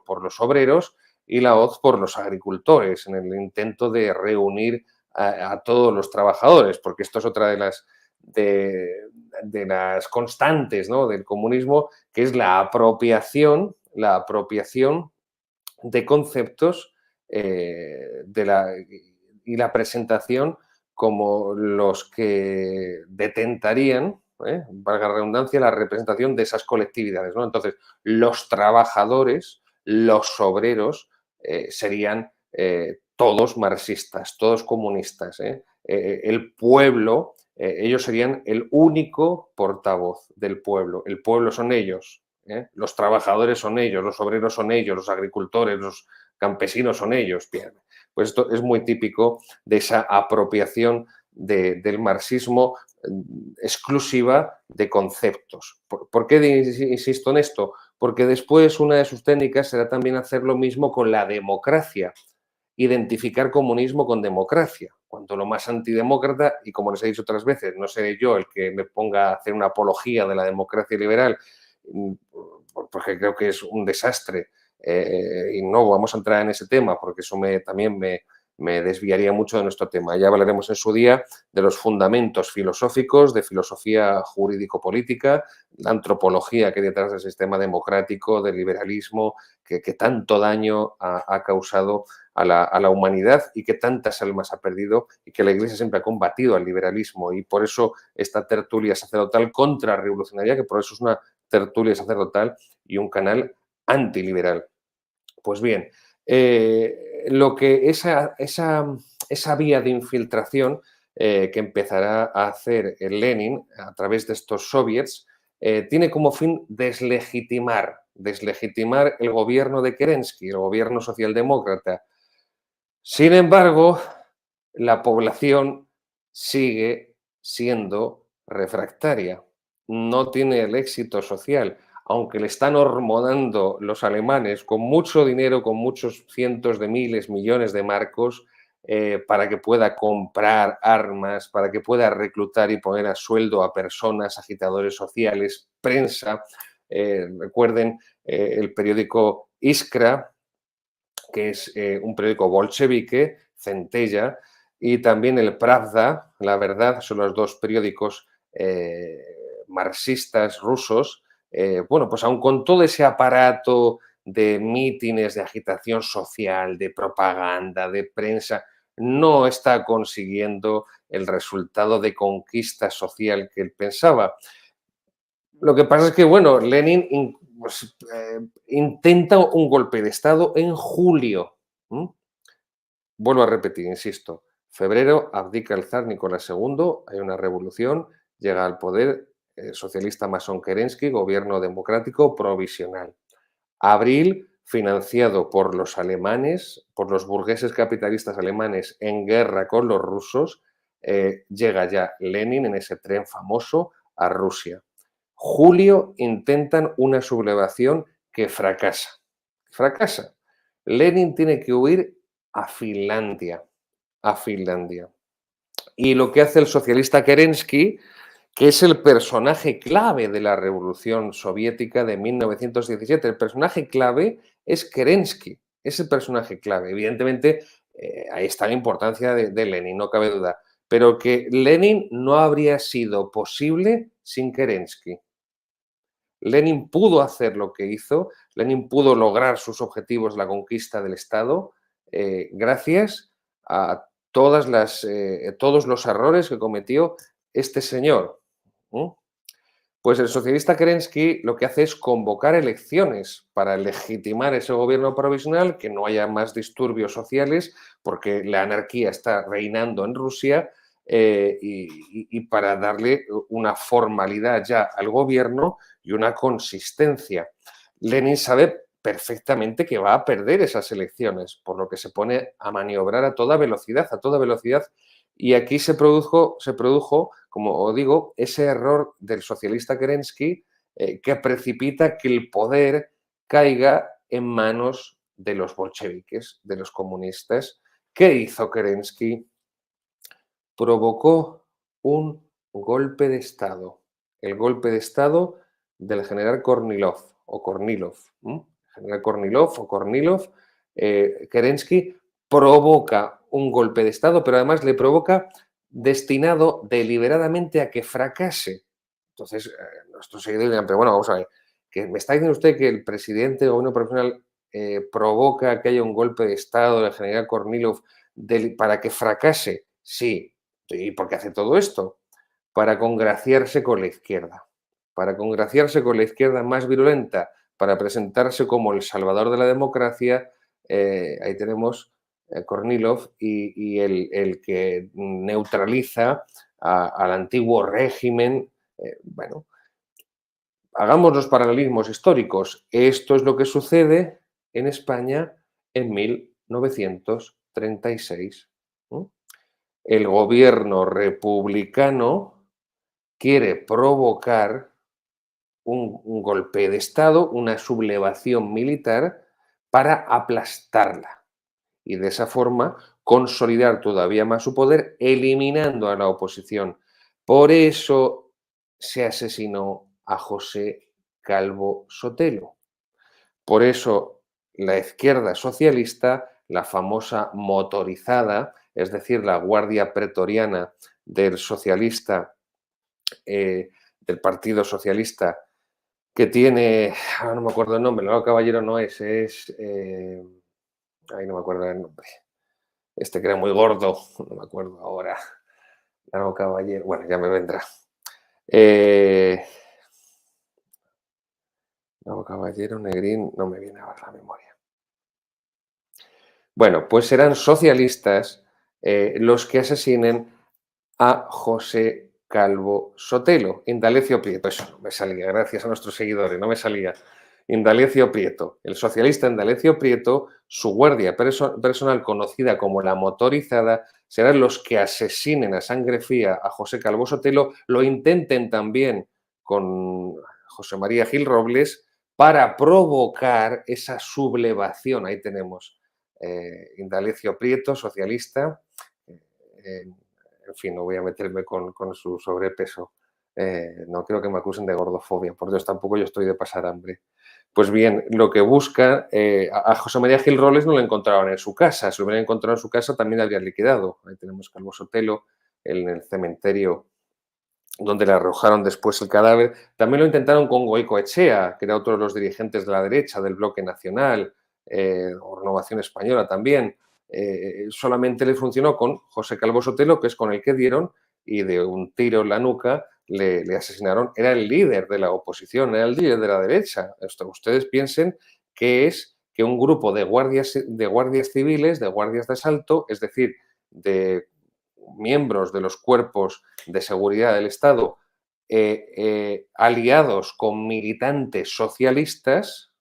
Speaker 1: por los obreros y la hoz por los agricultores, en el intento de reunir a todos los trabajadores, porque esto es otra de las constantes, ¿no?, del comunismo, que es la apropiación de conceptos y la presentación como los que detentarían, valga la redundancia, la representación de esas colectividades, ¿no? Entonces, los trabajadores, los obreros, serían todos marxistas, todos comunistas. El pueblo, ellos serían el único portavoz del pueblo. El pueblo son ellos, los trabajadores son ellos, los obreros son ellos, los agricultores, los campesinos son ellos. Bien, pues esto es muy típico de esa apropiación del marxismo exclusiva de conceptos. ¿Por qué insisto en esto? Porque después una de sus técnicas será también hacer lo mismo con la democracia, identificar comunismo con democracia. Cuanto lo más antidemócrata, y como les he dicho otras veces, no seré yo el que me ponga a hacer una apología de la democracia liberal, porque creo que es un desastre, y no vamos a entrar en ese tema porque eso también me desviaría mucho de nuestro tema. Ya hablaremos en su día de los fundamentos filosóficos, de filosofía jurídico-política, la antropología que hay detrás del sistema democrático, del liberalismo, que tanto daño ha causado a la humanidad y que tantas almas ha perdido, y que la Iglesia siempre ha combatido al liberalismo, y por eso esta tertulia sacerdotal contrarrevolucionaria, que por eso es una tertulia sacerdotal y un canal antiliberal. Pues bien, lo que esa vía de infiltración que empezará a hacer el Lenin a través de estos soviets tiene como fin deslegitimar el gobierno de Kerensky, el gobierno socialdemócrata. Sin embargo, la población sigue siendo refractaria, no tiene el éxito social, aunque le están hormonando los alemanes con mucho dinero, con muchos cientos de miles, millones de marcos, para que pueda comprar armas, para que pueda reclutar y poner a sueldo a personas, agitadores sociales, prensa. Recuerden el periódico Iskra, que es un periódico bolchevique, Centella, y también el Pravda, La Verdad, son los dos periódicos marxistas rusos. Bueno, pues aun con todo ese aparato de mítines, de agitación social, de propaganda, de prensa, no está consiguiendo el resultado de conquista social que él pensaba. Lo que pasa es que, bueno, Lenin pues, intenta un golpe de Estado en julio. ¿M? Vuelvo a repetir, insisto, febrero abdica el zar Nicolás II, hay una revolución, llega al poder socialista masón Kerensky, gobierno democrático provisional. Abril, financiado por los alemanes, por los burgueses capitalistas alemanes en guerra con los rusos, llega ya Lenin en ese tren famoso a Rusia. Julio intentan una sublevación que fracasa. Fracasa. Lenin tiene que huir a Finlandia. A Finlandia. Y lo que hace el socialista Kerensky, que es el personaje clave de la Revolución Soviética de 1917. El personaje clave es Kerensky, es el personaje clave. Evidentemente, ahí está la importancia de Lenin, no cabe duda. Pero que Lenin no habría sido posible sin Kerensky. Lenin pudo hacer lo que hizo, Lenin pudo lograr sus objetivos, la conquista del Estado, gracias a todos los errores que cometió este señor. ¿Mm? Pues el socialista Kerensky lo que hace es convocar elecciones para legitimar ese gobierno provisional, que no haya más disturbios sociales, porque la anarquía está reinando en Rusia, y para darle una formalidad ya al gobierno y una consistencia. Lenin sabe perfectamente que va a perder esas elecciones, por lo que se pone a maniobrar a toda velocidad, y aquí se produjo, como os digo, ese error del socialista Kerensky, que precipita que el poder caiga en manos de los bolcheviques, de los comunistas. ¿Qué hizo Kerensky? Provocó un golpe de Estado, el golpe de Estado del general Kornilov o Kornilov. General Kornilov o Kornilov, Kerensky provoca un golpe de Estado, pero además le provoca destinado deliberadamente a que fracase. Entonces, nuestros seguidores dirán, pero bueno, vamos a ver, que me está diciendo usted que el presidente del gobierno profesional provoca que haya un golpe de Estado del general Kornilov para que fracase. Sí. ¿Y por qué hace todo esto? Para congraciarse con la izquierda. Para congraciarse con la izquierda más virulenta, para presentarse como el salvador de la democracia. Ahí tenemos Kornilov y el que neutraliza al antiguo régimen. Bueno, hagamos los paralelismos históricos. Esto es lo que sucede en España en 1936. ¿No? El gobierno republicano quiere provocar un golpe de Estado, una sublevación militar para aplastarla y de esa forma consolidar todavía más su poder, eliminando a la oposición. Por eso se asesinó a José Calvo Sotelo. Por eso la izquierda socialista, la famosa motorizada, es decir, la guardia pretoriana del socialista, del Partido Socialista, que tiene, no me acuerdo el nombre, Lago Caballero no es, ahí no me acuerdo el nombre, este que era muy gordo, no me acuerdo ahora, Lago Caballero, bueno, ya me vendrá. Lago Caballero, Negrín, no me viene ahora la memoria. Bueno, pues serán socialistas los que asesinen a José Calvo Sotelo, Indalecio Prieto. Eso no me salía, gracias a nuestros seguidores, no me salía. Indalecio Prieto, el socialista Indalecio Prieto, su guardia personal conocida como la motorizada, serán los que asesinen a sangre fría a José Calvo Sotelo, lo intenten también con José María Gil Robles para provocar esa sublevación. Ahí tenemos Indalecio Prieto, socialista, en fin, no voy a meterme con su sobrepeso. No quiero que me acusen de gordofobia, por Dios, tampoco yo estoy de pasar hambre. Pues bien, lo que busca, a José María Gil Robles no lo encontraban en su casa, si lo hubieran encontrado en su casa también habrían liquidado. Ahí tenemos Calvo Sotelo en el cementerio donde le arrojaron después el cadáver. También lo intentaron con Goicoechea, que era otro de los dirigentes de la derecha del Bloque Nacional, o Renovación Española también. Solamente le funcionó con José Calvo Sotelo, que es con el que dieron, y de un tiro en la nuca le asesinaron. Era el líder de la oposición, era el líder de la derecha. Ustedes piensen que es que un grupo de guardias civiles, de guardias de asalto, es decir, de miembros de los cuerpos de seguridad del Estado, aliados con militantes socialistas,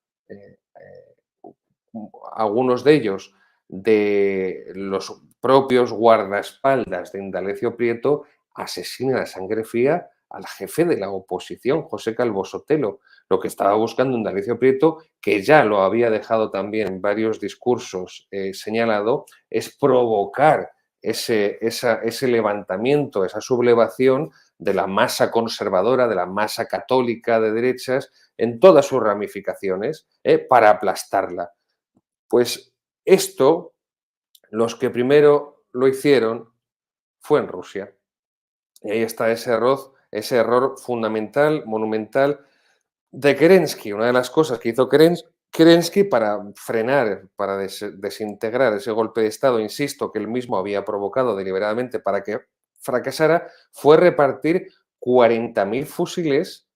Speaker 1: algunos de ellos de los propios guardaespaldas de Indalecio Prieto, asesinan a sangre fría al jefe de la oposición, José Calvo Sotelo. Lo que estaba buscando Indalecio Prieto, que ya lo había dejado también en varios discursos señalado, es provocar ese levantamiento, esa sublevación de la masa conservadora, de la masa católica de derechas, en todas sus ramificaciones, para aplastarla. Pues esto, los que primero lo hicieron fue en Rusia. Y ahí está ese error fundamental, monumental de Kerensky. Una de las cosas que hizo Kerensky para frenar, para desintegrar ese golpe de Estado, insisto, que él mismo había provocado deliberadamente para que fracasara, fue repartir 40.000 fusiles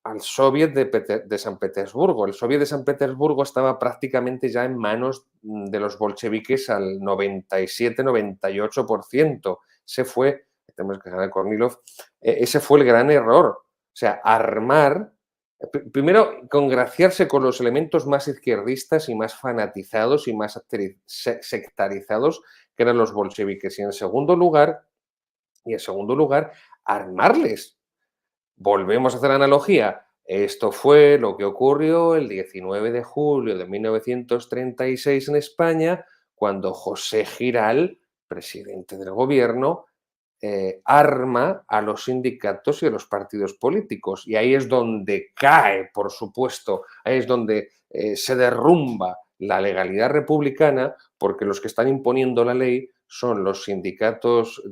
Speaker 1: al soviet de San Petersburgo. El soviet de San Petersburgo estaba prácticamente ya en manos de los bolcheviques al 97-98%. Ese fue, tenemos que ganar Kornilov, ese fue el gran error. O sea, armar, primero, congraciarse con los elementos más izquierdistas y más fanatizados y más sectarizados que eran los bolcheviques. Y en segundo lugar, armarles. Volvemos a hacer analogía. Esto fue lo que ocurrió el 19 de julio de 1936 en España, cuando José Giral, presidente del gobierno, arma a los sindicatos y a los partidos políticos. Y ahí es donde cae, por supuesto, ahí es donde se derrumba la legalidad republicana, porque los que están imponiendo la ley son los sindicatos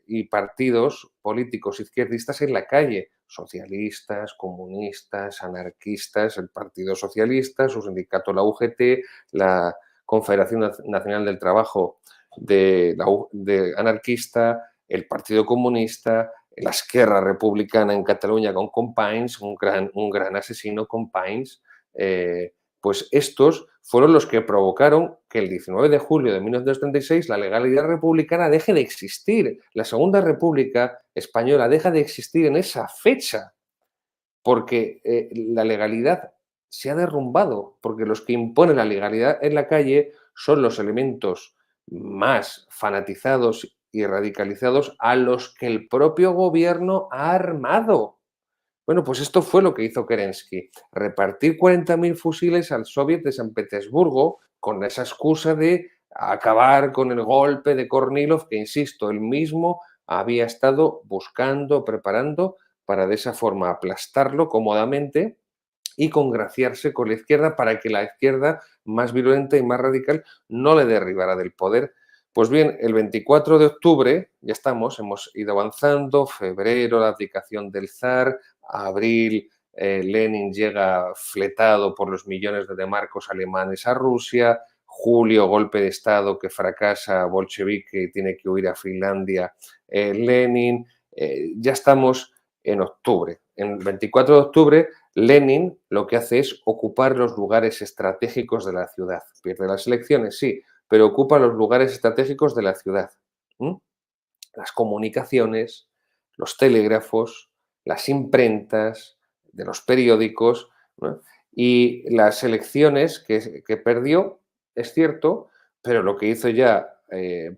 Speaker 1: y partidos políticos izquierdistas en la calle, socialistas, comunistas, anarquistas, el Partido Socialista, su sindicato, la UGT, la Confederación Nacional del Trabajo de anarquista, el Partido Comunista, la Esquerra Republicana en Cataluña con Companys, un gran asesino, Companys, pues estos fueron los que provocaron que el 19 de julio de 1936 la legalidad republicana deje de existir. La Segunda República Española deja de existir en esa fecha, porque la legalidad se ha derrumbado, porque los que imponen la legalidad en la calle son los elementos más fanatizados y radicalizados a los que el propio gobierno ha armado. Bueno, pues esto fue lo que hizo Kerensky, repartir 40.000 fusiles al soviet de San Petersburgo con esa excusa de acabar con el golpe de Kornilov, que, insisto, él mismo había estado buscando, preparando para de esa forma aplastarlo cómodamente y congraciarse con la izquierda para que la izquierda más virulenta y más radical no le derribara del poder. Pues bien, el 24 de octubre, ya estamos, hemos ido avanzando, febrero, la abdicación del zar, abril, Lenin llega fletado por los millones de demarcos alemanes a Rusia, julio, golpe de Estado que fracasa, bolchevique y tiene que huir a Finlandia, Lenin, ya estamos en octubre. En el 24 de octubre, Lenin lo que hace es ocupar los lugares estratégicos de la ciudad. Pierde las elecciones, sí, pero ocupa los lugares estratégicos de la ciudad. ¿Mm? Las comunicaciones, los telégrafos, las imprentas de los periódicos, ¿no? Y las elecciones que perdió, es cierto, pero lo que hizo ya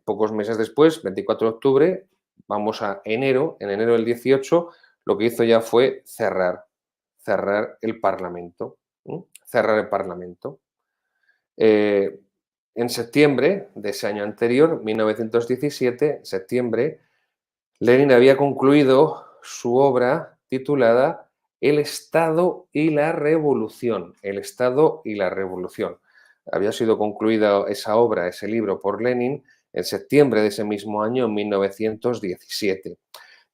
Speaker 1: pocos meses después, 24 de octubre, vamos a enero, en enero del 18, lo que hizo ya fue cerrar el Parlamento. ¿Mm? Cerrar el Parlamento. Eh, En septiembre de ese año anterior, 1917, en septiembre, Lenin había concluido su obra titulada El Estado y la Revolución. El Estado y la Revolución. Había sido concluida esa obra, ese libro, por Lenin en septiembre de ese mismo año, en 1917.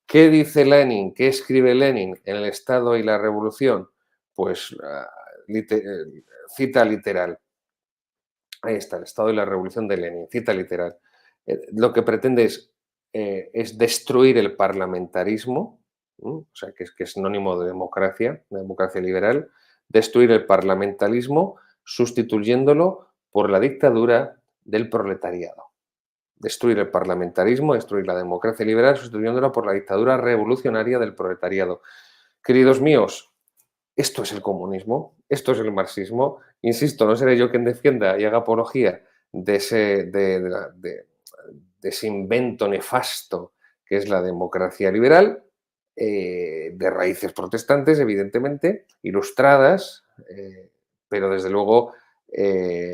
Speaker 1: ¿Qué dice Lenin? ¿Qué escribe Lenin en El Estado y la Revolución? Pues cita literal. Ahí está, El Estado y la Revolución de Lenin, cita literal. Lo que pretende es destruir el parlamentarismo, o sea, que es sinónimo de democracia liberal, destruir el parlamentarismo sustituyéndolo por la dictadura del proletariado. Destruir el parlamentarismo, destruir la democracia liberal, sustituyéndola por la dictadura revolucionaria del proletariado. Queridos míos, esto es el comunismo, esto es el marxismo. Insisto, no seré yo quien defienda y haga apología de ese invento nefasto que es la democracia liberal, de raíces protestantes, evidentemente, ilustradas, pero desde luego,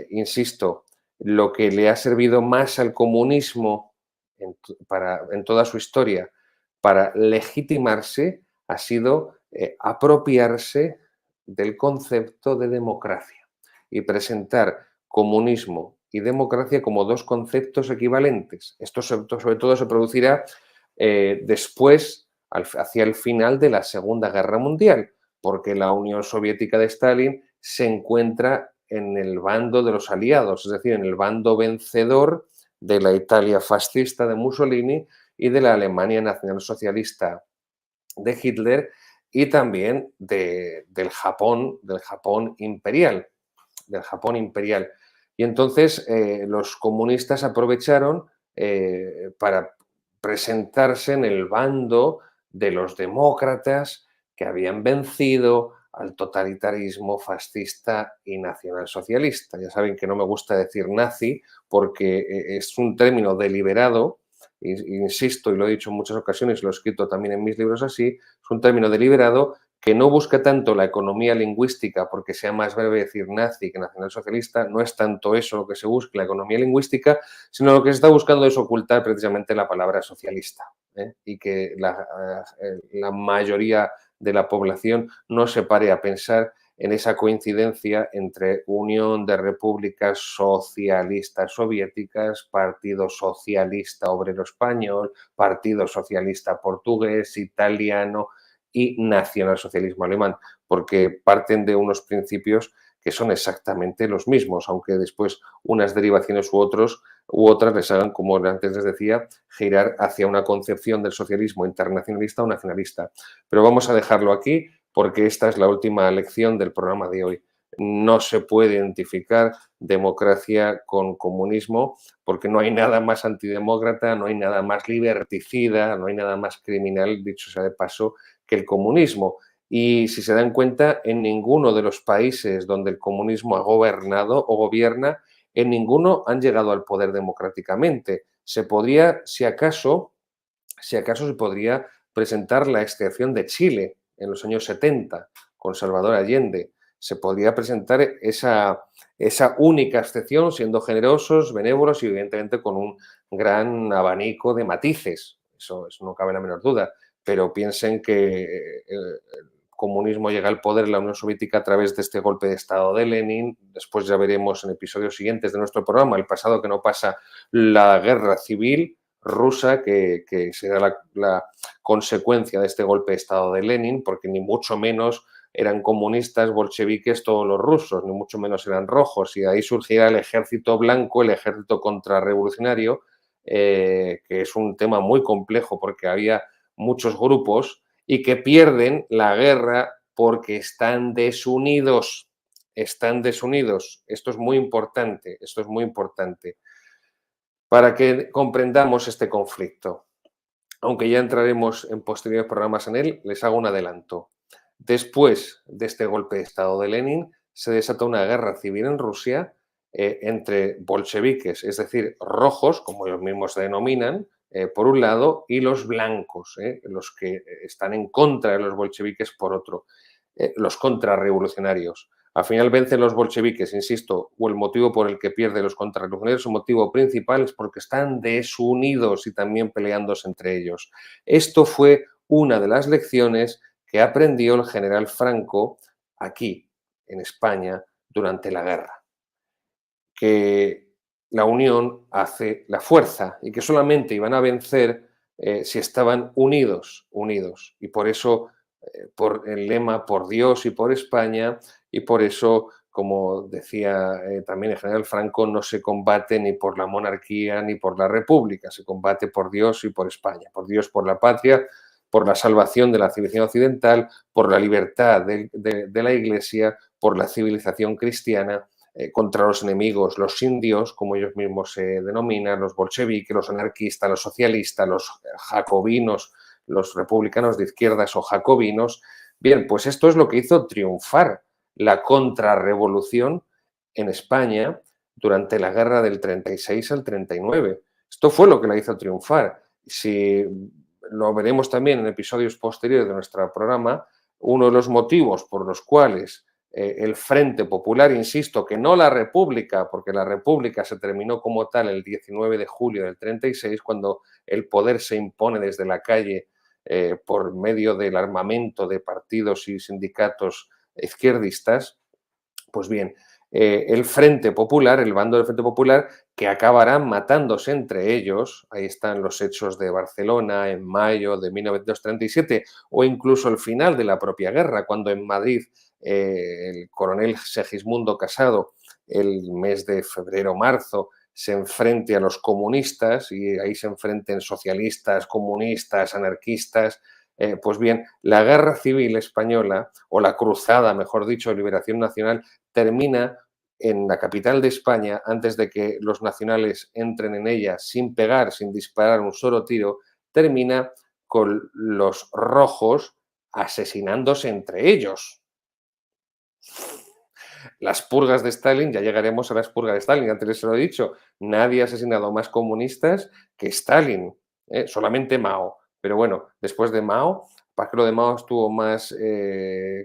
Speaker 1: insisto, lo que le ha servido más al comunismo en toda su historia para legitimarse ha sido apropiarse del concepto de democracia y presentar comunismo y democracia como dos conceptos equivalentes. Esto sobre todo se producirá después, hacia el final de la Segunda Guerra Mundial, porque la Unión Soviética de Stalin se encuentra en el bando de los aliados, es decir, en el bando vencedor de la Italia fascista de Mussolini y de la Alemania nacionalsocialista de Hitler y también del Japón imperial, del Japón imperial. Y entonces los comunistas aprovecharon para presentarse en el bando de los demócratas que habían vencido al totalitarismo fascista y nacionalsocialista. Ya saben que no me gusta decir nazi porque es un término deliberado, insisto, y lo he dicho en muchas ocasiones, lo he escrito también en mis libros así, es un término deliberado que no busca tanto la economía lingüística, porque sea más breve decir nazi que nacionalsocialista, no es tanto eso lo que se busca, la economía lingüística, sino lo que se está buscando es ocultar precisamente la palabra socialista, y que la mayoría de la población no se pare a pensar en esa coincidencia entre Unión de Repúblicas Socialistas Soviéticas, Partido Socialista Obrero Español, Partido Socialista Portugués, Italiano y nacionalsocialismo alemán, porque parten de unos principios que son exactamente los mismos, aunque después unas derivaciones u otras les hagan, como antes les decía, girar hacia una concepción del socialismo internacionalista o nacionalista. Pero vamos a dejarlo aquí porque esta es la última lección del programa de hoy. No se puede identificar democracia con comunismo porque no hay nada más antidemócrata, no hay nada más liberticida, no hay nada más criminal, dicho sea de paso, que el comunismo. Y si se dan cuenta, en ninguno de los países donde el comunismo ha gobernado o gobierna, en ninguno han llegado al poder democráticamente. Se podría, si acaso se podría presentar la excepción de Chile en los años 70 con Salvador Allende. Se podría presentar esa única excepción siendo generosos, benévolos y evidentemente con un gran abanico de matices. Eso no cabe la menor duda. Pero piensen que el comunismo llega al poder en la Unión Soviética a través de este golpe de Estado de Lenin. Después ya veremos en episodios siguientes de nuestro programa, El pasado que no pasa, la guerra civil rusa, que será la consecuencia de este golpe de Estado de Lenin, porque ni mucho menos eran comunistas, bolcheviques todos los rusos, ni mucho menos eran rojos, y de ahí surgirá el ejército blanco, el ejército contrarrevolucionario, que es un tema muy complejo porque había muchos grupos y que pierden la guerra porque están desunidos. Están desunidos. Esto es muy importante. Esto es muy importante para que comprendamos este conflicto. Aunque ya entraremos en posteriores programas en él, les hago un adelanto. Después de este golpe de Estado de Lenin, se desata una guerra civil en Rusia entre bolcheviques, es decir, rojos, como ellos mismos se denominan, por un lado, y los blancos, los que están en contra de los bolcheviques por otro, los contrarrevolucionarios. Al final vencen los bolcheviques, insisto, o el motivo por el que pierden los contrarrevolucionarios, su motivo principal es porque están desunidos y también peleándose entre ellos. Esto fue una de las lecciones que aprendió el general Franco aquí, en España, durante la guerra, que la unión hace la fuerza y que solamente iban a vencer si estaban unidos, unidos. Y por eso, por el lema por Dios y por España, y por eso, como decía también el general Franco, no se combate ni por la monarquía ni por la república, se combate por Dios y por España, por Dios, por la patria, por la salvación de la civilización occidental, por la libertad de la Iglesia, por la civilización cristiana, contra los enemigos, los indios, como ellos mismos se denominan, los bolcheviques, los anarquistas, los socialistas, los jacobinos, los republicanos de izquierdas o jacobinos. Bien, pues esto es lo que hizo triunfar la contrarrevolución en España durante la guerra del 36 al 39. Esto fue lo que la hizo triunfar. Si lo veremos también en episodios posteriores de nuestro programa, uno de los motivos por los cuales el Frente Popular, insisto, que no la República, porque la República se terminó como tal el 19 de julio del 36, cuando el poder se impone desde la calle por medio del armamento de partidos y sindicatos izquierdistas. Pues bien, el Frente Popular, el bando del Frente Popular, que acabarán matándose entre ellos, ahí están los hechos de Barcelona en mayo de 1937, o incluso el final de la propia guerra, cuando en Madrid el coronel Segismundo Casado, el mes de febrero-marzo, se enfrente a los comunistas y ahí se enfrenten socialistas, comunistas, anarquistas. Pues bien, la guerra civil española, o la cruzada, mejor dicho, de liberación nacional, termina en la capital de España antes de que los nacionales entren en ella sin pegar, sin disparar un solo tiro, termina con los rojos asesinándose entre ellos. Las purgas de Stalin, ya llegaremos a las purgas de Stalin, antes les lo he dicho, nadie ha asesinado más comunistas que Stalin, solamente Mao. Pero bueno, después de Mao, para que lo de Mao estuvo más,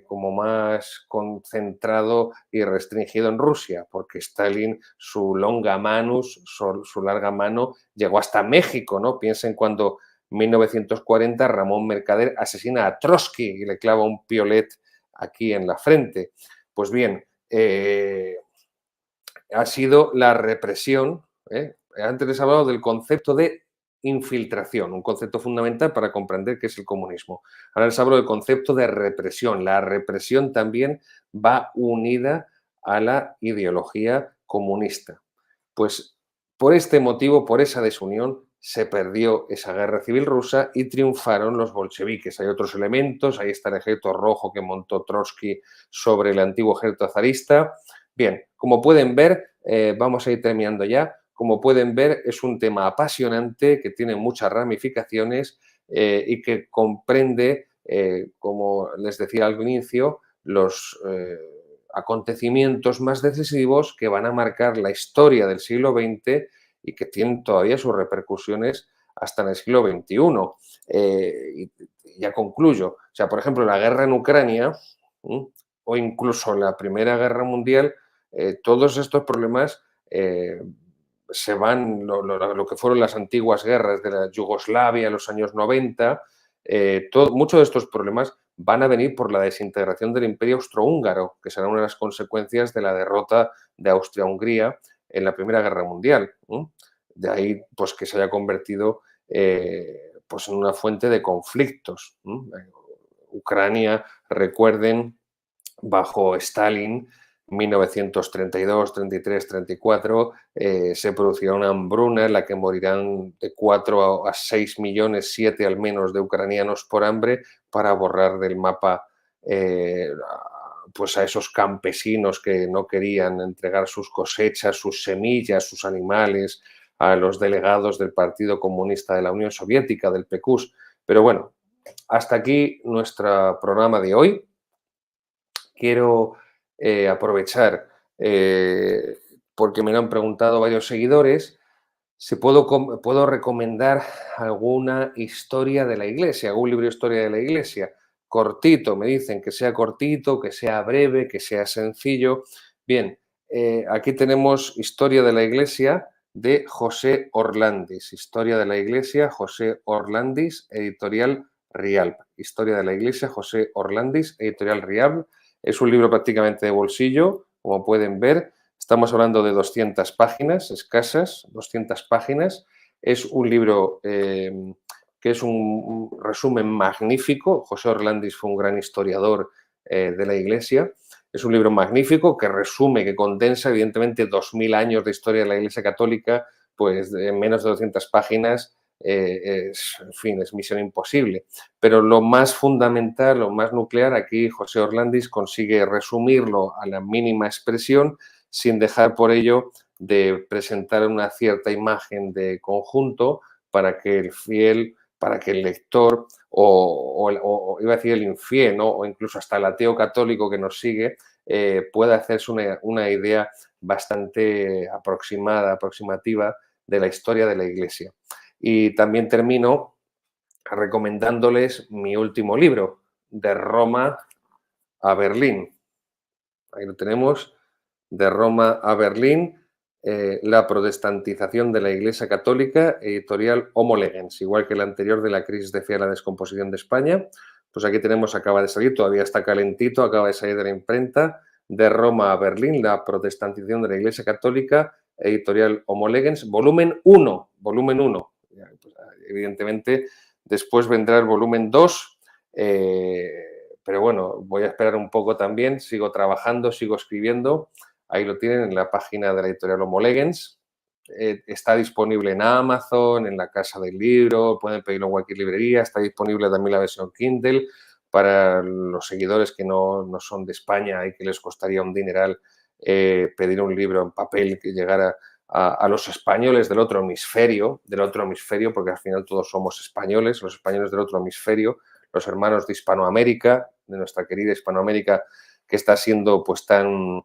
Speaker 1: como más concentrado y restringido en Rusia, porque Stalin, su longa manus, su larga mano, llegó hasta México, ¿no? Piensen cuando en 1940 Ramón Mercader asesina a Trotsky y le clava un piolet aquí en la frente. Pues bien, ha sido la represión. Antes les he hablado del concepto de infiltración, un concepto fundamental para comprender qué es el comunismo. Ahora les hablo del concepto de represión. La represión también va unida a la ideología comunista. Pues por este motivo, por esa desunión, se perdió esa guerra civil rusa y triunfaron los bolcheviques. Hay otros elementos, ahí está el ejército rojo que montó Trotsky sobre el antiguo ejército zarista. Bien, como pueden ver, vamos a ir terminando ya. Como pueden ver, es un tema apasionante que tiene muchas ramificaciones y que comprende, como les decía al inicio, los acontecimientos más decisivos que van a marcar la historia del siglo XX y que tienen todavía sus repercusiones hasta en el siglo XXI. Y ya concluyo. O sea, por ejemplo, la guerra en Ucrania o incluso la Primera Guerra Mundial, todos estos problemas se van, lo que fueron las antiguas guerras de la Yugoslavia en los años 90, muchos de estos problemas van a venir por la desintegración del Imperio Austrohúngaro, que será una de las consecuencias de la derrota de Austria-Hungría en la Primera Guerra Mundial. De ahí pues, que se haya convertido pues, en una fuente de conflictos. Ucrania, recuerden, bajo Stalin, 1932, 33, 34, se producirá una hambruna en la que morirán de 4 a 6 millones, 7 al menos, de ucranianos por hambre para borrar del mapa pues a esos campesinos que no querían entregar sus cosechas, sus semillas, sus animales a los delegados del Partido Comunista de la Unión Soviética, del PQS. Pero bueno, hasta aquí nuestro programa de hoy. Quiero aprovechar, porque me lo han preguntado varios seguidores, si puedo recomendar alguna historia de la Iglesia, algún libro de historia de la Iglesia. cortito, me dicen que sea cortito, que sea breve, que sea sencillo. Bien, aquí tenemos Historia de la Iglesia de José Orlandis. Historia de la Iglesia, José Orlandis, editorial Rialb. Historia de la Iglesia, José Orlandis, editorial Rialb. Es un libro prácticamente de bolsillo, como pueden ver. Estamos hablando de 200 páginas, escasas, 200 páginas. Es un libro que es un resumen magnífico. José Orlandis fue un gran historiador de la Iglesia. Es un libro magnífico que resume, que condensa, evidentemente, 2000 años de historia de la Iglesia Católica, pues en menos de 200 páginas. En fin, es misión imposible. Pero lo más fundamental, lo más nuclear, aquí José Orlandis consigue resumirlo a la mínima expresión sin dejar por ello de presentar una cierta imagen de conjunto para que el fiel, para que el lector o iba a decir el infiel, ¿no? O incluso hasta el ateo católico que nos sigue pueda hacerse una idea bastante aproximativa de la historia de la Iglesia. Y también termino recomendándoles mi último libro, De Roma a Berlín. Ahí lo tenemos, De Roma a Berlín, la protestantización de la Iglesia Católica, editorial Homo Legens, igual que el anterior de la crisis de fe a la descomposición de España. Pues aquí tenemos, acaba de salir, todavía está calentito, acaba de salir de la imprenta, De Roma a Berlín, la protestantización de la Iglesia Católica, editorial Homo Legens, volumen 1, volumen 1. Evidentemente, después vendrá el volumen 2, pero bueno, voy a esperar un poco también, sigo trabajando, sigo escribiendo. Ahí lo tienen en la página de la editorial Homo Legens. Está disponible en Amazon, en la Casa del Libro, pueden pedirlo en cualquier librería. Está disponible también la versión Kindle para los seguidores que no son de España y que les costaría un dineral pedir un libro en papel que llegara a los españoles del otro hemisferio, porque al final todos somos españoles, los españoles del otro hemisferio, los hermanos de Hispanoamérica, de nuestra querida Hispanoamérica, que está siendo pues tan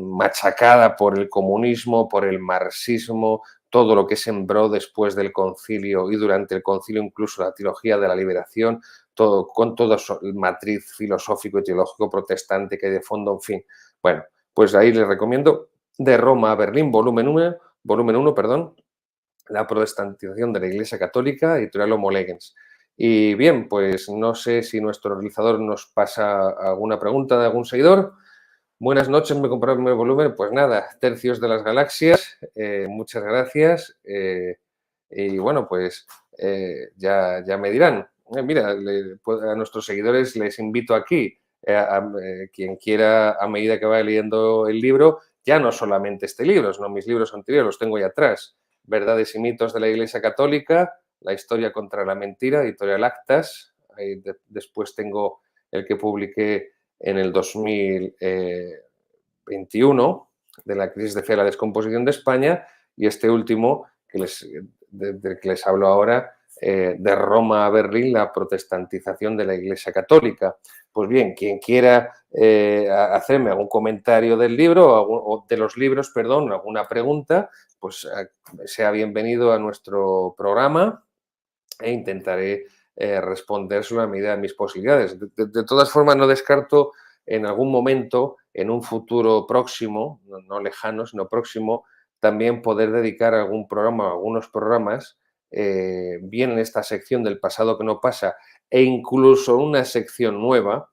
Speaker 1: machacada por el comunismo, por el marxismo, todo lo que sembró después del concilio y durante el concilio, incluso la teología de la liberación, todo, con todo el matriz filosófico y teológico protestante que hay de fondo, en fin. Bueno, pues ahí les recomiendo De Roma a Berlín, volumen 1, perdón, la protestantización de la Iglesia Católica, editorial Homo Legens. Y bien, pues no sé si nuestro realizador nos pasa alguna pregunta de algún seguidor. Buenas noches, me compré el primer volumen. Pues nada, Tercios de las Galaxias, muchas gracias. Y bueno, pues ya me dirán. Mira, a nuestros seguidores les invito aquí, quien quiera, a medida que vaya leyendo el libro, ya no solamente este libro, sino mis libros anteriores, los tengo ahí atrás. Verdades y mitos de la Iglesia Católica, La historia contra la mentira, editorial Actas. Ahí después tengo el que publiqué en el 2021 de la crisis de fe a la descomposición de España y este último del que les hablo ahora, de Roma a Berlín, la protestantización de la Iglesia Católica. Pues bien, quien quiera hacerme algún comentario del libro o de los libros, perdón, alguna pregunta, pues sea bienvenido a nuestro programa e intentaré respondérselo a medida de mis posibilidades. De todas formas, no descarto en algún momento, en un futuro próximo, no lejano, sino próximo, también poder dedicar algún programa, algunos programas, bien en esta sección del pasado que no pasa, e incluso una sección nueva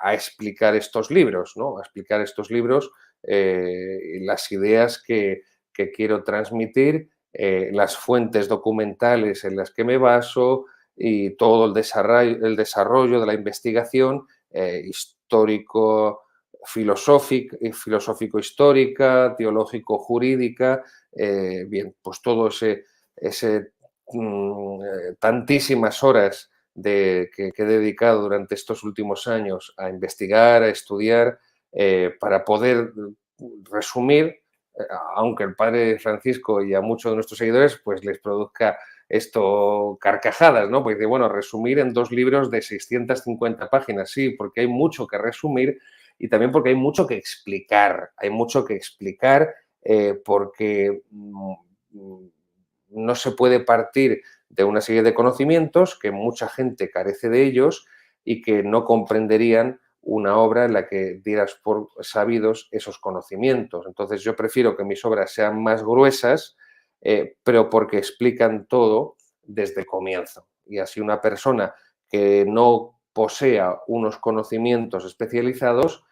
Speaker 1: a explicar estos libros, ¿no? A explicar estos libros, las ideas que quiero transmitir, las fuentes documentales en las que me baso y todo el desarrollo de la investigación histórico, filosófico-histórica, teológico-jurídica, bien, pues todo ese tantísimas horas que he dedicado durante estos últimos años a investigar, a estudiar, para poder resumir, aunque el padre Francisco y a muchos de nuestros seguidores pues les produzca esto carcajadas, ¿no? Porque, bueno, resumir en 2 libros de 650 páginas, sí, porque hay mucho que resumir y también porque hay mucho que explicar porque no se puede partir de una serie de conocimientos que mucha gente carece de ellos y que no comprenderían una obra en la que dieras por sabidos esos conocimientos. Entonces yo prefiero que mis obras sean más gruesas, pero porque explican todo desde el comienzo. Y así una persona que no posea unos conocimientos especializados,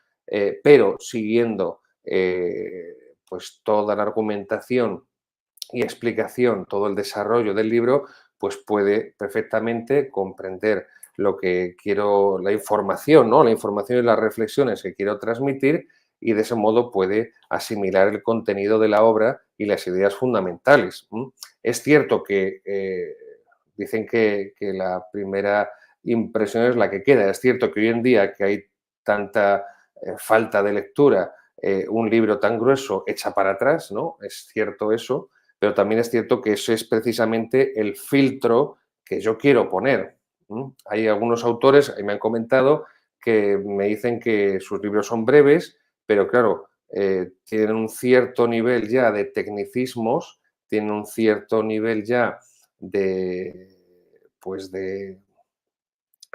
Speaker 1: pero siguiendo pues toda la argumentación y explicación, todo el desarrollo del libro, pues puede perfectamente comprender lo que quiero, la información, ¿no? La información y las reflexiones que quiero transmitir y de ese modo puede asimilar el contenido de la obra y las ideas fundamentales. Es cierto que dicen que la primera impresión es la que queda. Es cierto que hoy en día que hay tanta falta de lectura, un libro tan grueso echa para atrás, ¿no? Es cierto eso, pero también es cierto que ese es precisamente el filtro que yo quiero poner. Hay algunos autores, me han comentado, que me dicen que sus libros son breves, pero claro, tienen un cierto nivel ya de tecnicismos, tienen un cierto nivel ya de, pues de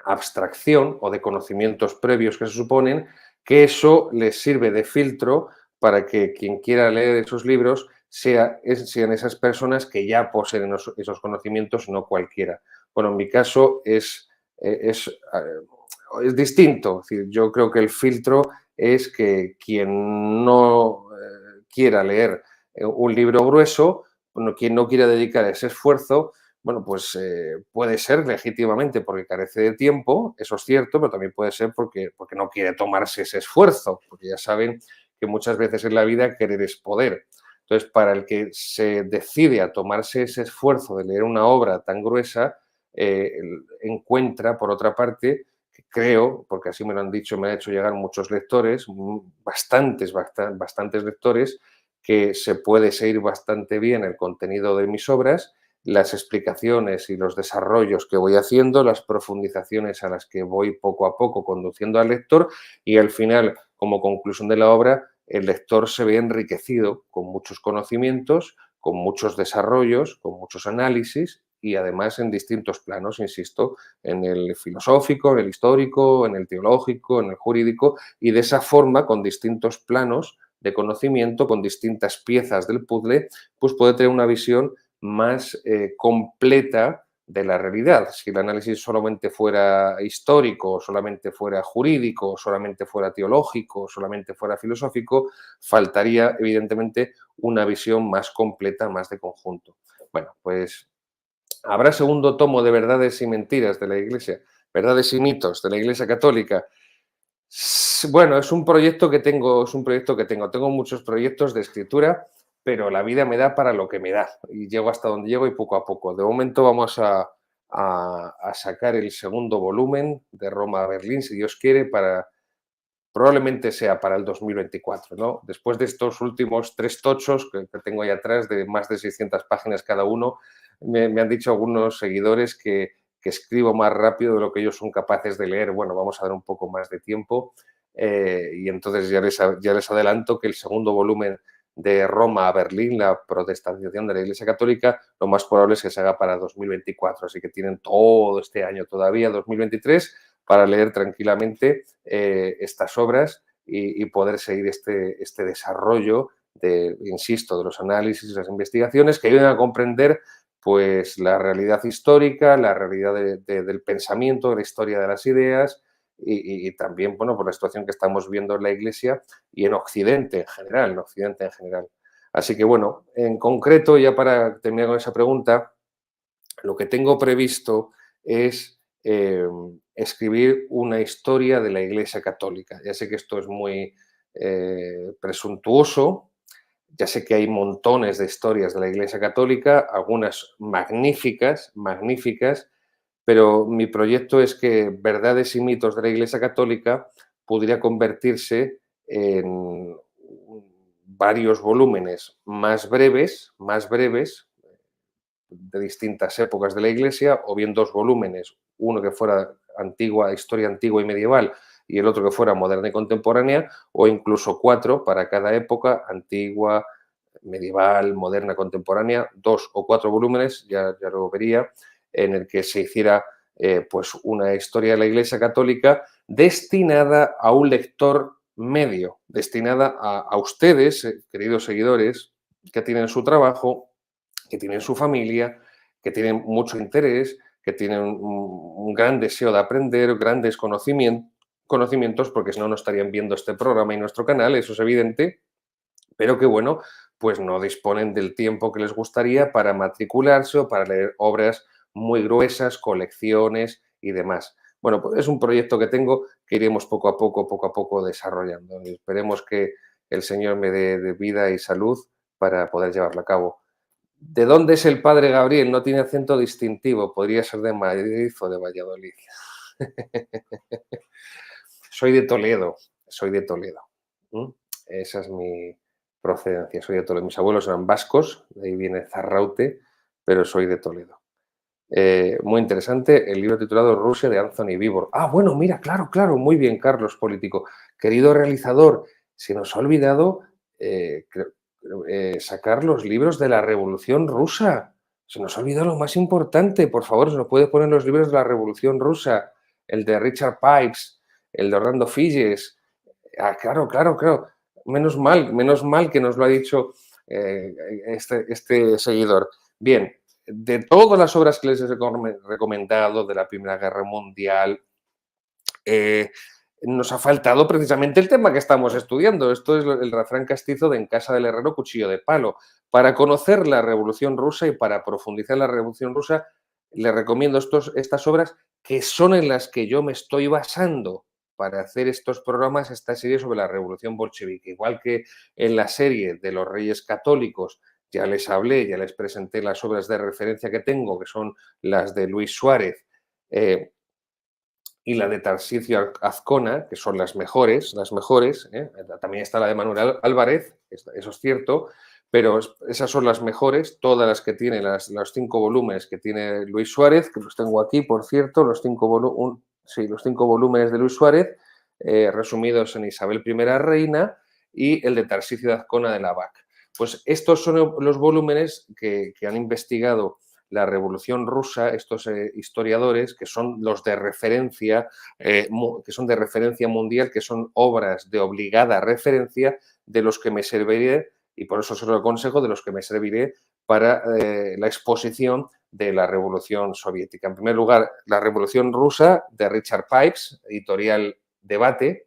Speaker 1: abstracción o de conocimientos previos que se suponen, que eso les sirve de filtro para que quien quiera leer esos libros sean esas personas que ya poseen esos conocimientos, no cualquiera. Bueno, en mi caso es distinto. Es decir, yo creo que el filtro es que quien no quiera leer un libro grueso, bueno, quien no quiera dedicar ese esfuerzo, bueno, pues puede ser legítimamente porque carece de tiempo, eso es cierto, pero también puede ser porque no quiere tomarse ese esfuerzo, porque ya saben que muchas veces en la vida querer es poder. Entonces, para el que se decide a tomarse ese esfuerzo de leer una obra tan gruesa, encuentra, por otra parte, que creo, porque así me lo han dicho, me han hecho llegar muchos lectores, bastantes lectores, que se puede seguir bastante bien el contenido de mis obras, las explicaciones y los desarrollos que voy haciendo, las profundizaciones a las que voy poco a poco conduciendo al lector y al final, como conclusión de la obra, el lector se ve enriquecido con muchos conocimientos, con muchos desarrollos, con muchos análisis y además en distintos planos, insisto, en el filosófico, en el histórico, en el teológico, en el jurídico y de esa forma, con distintos planos de conocimiento, con distintas piezas del puzzle, pues puede tener una visión más completa de la realidad. Si el análisis solamente fuera histórico, solamente fuera jurídico, solamente fuera teológico, solamente fuera filosófico, faltaría evidentemente una visión más completa, más de conjunto. Bueno, pues habrá segundo tomo de verdades y mentiras de la Iglesia, verdades y mitos de la Iglesia Católica. Bueno, es un proyecto que tengo, es un proyecto que tengo. Tengo muchos proyectos de escritura, pero la vida me da para lo que me da y llego hasta donde llego y poco a poco. De momento vamos a sacar el segundo volumen de Roma a Berlín, si Dios quiere, probablemente sea para el 2024, ¿no? Después de estos últimos tres tochos que tengo ahí atrás, de más de 600 páginas cada uno, me han dicho algunos seguidores que escribo más rápido de lo que ellos son capaces de leer. Bueno, vamos a dar un poco más de tiempo y entonces ya les adelanto que el segundo volumen de Roma a Berlín, la protestantización de la Iglesia Católica, lo más probable es que se haga para 2024, así que tienen todo este año todavía, 2023, para leer tranquilamente estas obras y poder seguir este desarrollo insisto, de los análisis y las investigaciones que ayuden a comprender pues la realidad histórica, la realidad del pensamiento, de la historia de las ideas y también, bueno, por la situación que estamos viendo en la Iglesia y en Occidente en general, en Occidente en general. Así que, bueno, en concreto, ya para terminar con esa pregunta, lo que tengo previsto es escribir una historia de la Iglesia Católica. Ya sé que esto es muy presuntuoso, ya sé que hay montones de historias de la Iglesia Católica, algunas magníficas, magníficas, pero mi proyecto es que Verdades y mitos de la Iglesia Católica podría convertirse en varios volúmenes más breves, de distintas épocas de la Iglesia, o bien dos volúmenes, uno que fuera antigua, historia antigua y medieval, y el otro que fuera moderna y contemporánea, o incluso cuatro para cada época, antigua, medieval, moderna, contemporánea, 2 o 4 volúmenes, ya lo vería, en el que se hiciera pues una historia de la Iglesia Católica destinada a un lector medio, destinada a ustedes, queridos seguidores, que tienen su trabajo, que tienen su familia, que tienen mucho interés, que tienen un gran deseo de aprender, grandes conocimientos, porque si no, no estarían viendo este programa y nuestro canal, eso es evidente, pero que bueno, pues no disponen del tiempo que les gustaría para matricularse o para leer obras muy gruesas, colecciones y demás. Bueno, pues es un proyecto que tengo que iremos poco a poco desarrollando y esperemos que el Señor me dé de vida y salud para poder llevarlo a cabo. ¿De dónde es el padre Gabriel? No tiene acento distintivo, podría ser de Madrid o de Valladolid. Soy de Toledo, soy de Toledo. ¿M? Esa es mi procedencia, soy de Toledo. Mis abuelos eran vascos, de ahí viene Zarraute, pero soy de Toledo. Muy interesante el libro titulado Rusia de Anthony Vivor. Ah, bueno, mira, claro, muy bien, Carlos Político. Querido realizador, se nos ha olvidado sacar los libros de la Revolución Rusa. Se nos ha olvidado lo más importante. Por favor, se nos puede poner los libros de la Revolución Rusa, el de Richard Pipes, el de Orlando Figes. Ah, claro. Menos mal que nos lo ha dicho este seguidor. Bien, de todas las obras que les he recomendado, de la Primera Guerra Mundial, nos ha faltado precisamente el tema que estamos estudiando. Esto es el refrán castizo de En casa del herrero, cuchillo de palo. Para conocer la Revolución Rusa y para profundizar en la Revolución Rusa, les recomiendo estas obras que son en las que yo me estoy basando para hacer estos programas, esta serie sobre la Revolución Bolchevique. Igual que en la serie de los Reyes Católicos, ya les hablé, ya les presenté las obras de referencia que tengo, que son las de Luis Suárez, y la de Tarsicio Azcona, que son las mejores. También está la de Manuel Álvarez, eso es cierto, pero esas son las mejores, todas las que tiene, los 5 volúmenes que tiene Luis Suárez, que los tengo aquí, por cierto, los 5 volúmenes de Luis Suárez, resumidos en Isabel I Reina y el de Tarsicio de Azcona de la BAC. Pues estos son los volúmenes que han investigado la Revolución Rusa, estos historiadores que son los de referencia, que son de referencia mundial, que son obras de obligada referencia, de los que me serviré, y por eso se lo aconsejo, de los que me serviré para la exposición de la Revolución Soviética. En primer lugar, la Revolución Rusa de Richard Pipes, editorial Debate,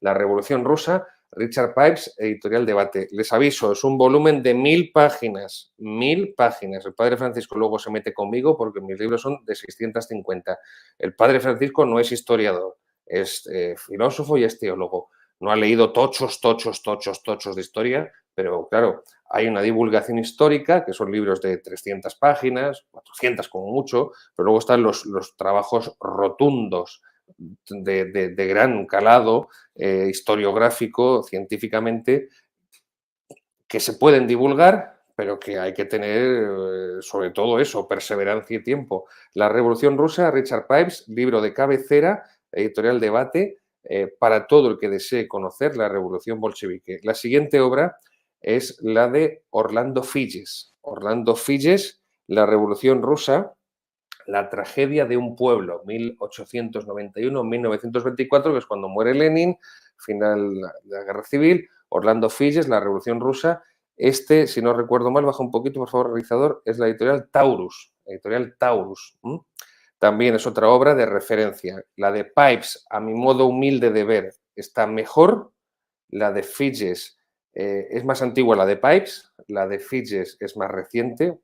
Speaker 1: la Revolución Rusa, Richard Pipes, editorial Debate. Les aviso, es un volumen de 1000 páginas. 1000 páginas. El padre Francisco luego se mete conmigo porque mis libros son de 650. El padre Francisco no es historiador, es filósofo y es teólogo. No ha leído tochos de historia, pero claro, hay una divulgación histórica, que son libros de 300 páginas, 400 como mucho, pero luego están los trabajos rotundos de gran calado historiográfico, científicamente, que se pueden divulgar, pero que hay que tener, sobre todo eso, perseverancia y tiempo. La Revolución Rusa, Richard Pipes, libro de cabecera, editorial Debate, para todo el que desee conocer la Revolución Bolchevique. La siguiente obra es la de Orlando Figes. Orlando Figes, La Revolución Rusa, la tragedia de un pueblo, 1891-1924, que es cuando muere Lenin, final de la Guerra Civil. Orlando Figes, La Revolución Rusa. Este, si no recuerdo mal, baja un poquito, por favor, realizador, es la editorial Taurus. Editorial Taurus. También es otra obra de referencia. La de Pipes, a mi modo humilde de ver, está mejor. La de Figes es más antigua, la de Pipes. La de Figes es más reciente.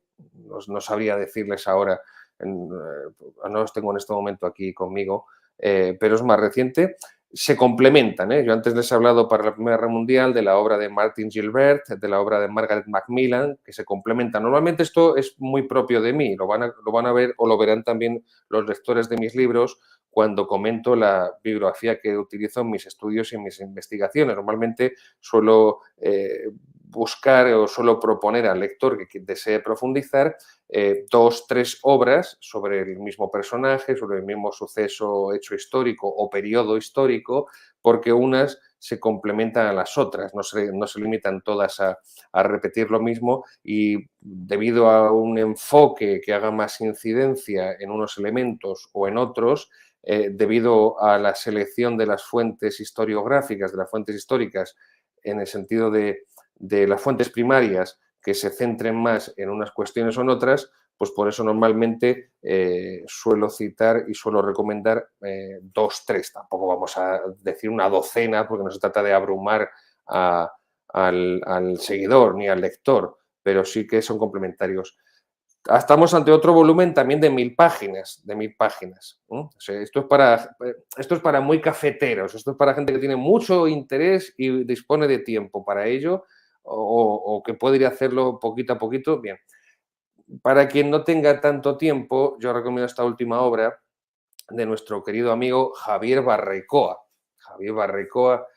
Speaker 1: No sabría decirles ahora, no los tengo en este momento aquí conmigo, pero es más reciente. Se complementan. Yo antes les he hablado para la Primera Guerra Mundial de la obra de Martin Gilbert, de la obra de Margaret Macmillan, que se complementan. Normalmente esto es muy propio de mí, lo van a ver o lo verán también los lectores de mis libros cuando comento la bibliografía que utilizo en mis estudios y en mis investigaciones. Normalmente suelo buscar o suelo proponer al lector que desee profundizar 2, 3 obras sobre el mismo personaje, sobre el mismo suceso, hecho histórico o periodo histórico, porque unas se complementan a las otras, no se limitan todas a repetir lo mismo y debido a un enfoque que haga más incidencia en unos elementos o en otros, debido a la selección de las fuentes historiográficas, de las fuentes históricas, en el sentido de las fuentes primarias que se centren más en unas cuestiones o en otras, pues por eso normalmente suelo citar y suelo recomendar 2, 3. Tampoco vamos a decir una docena porque no se trata de abrumar al seguidor ni al lector, pero sí que son complementarios. Estamos ante otro volumen también de 1000 páginas, ¿no? O sea, esto es para muy cafeteros, esto es para gente que tiene mucho interés y dispone de tiempo para ello o que puede ir a hacerlo poquito a poquito, bien. Para quien no tenga tanto tiempo, yo recomiendo esta última obra de nuestro querido amigo Javier Barrecoa. Javier Barrecoa,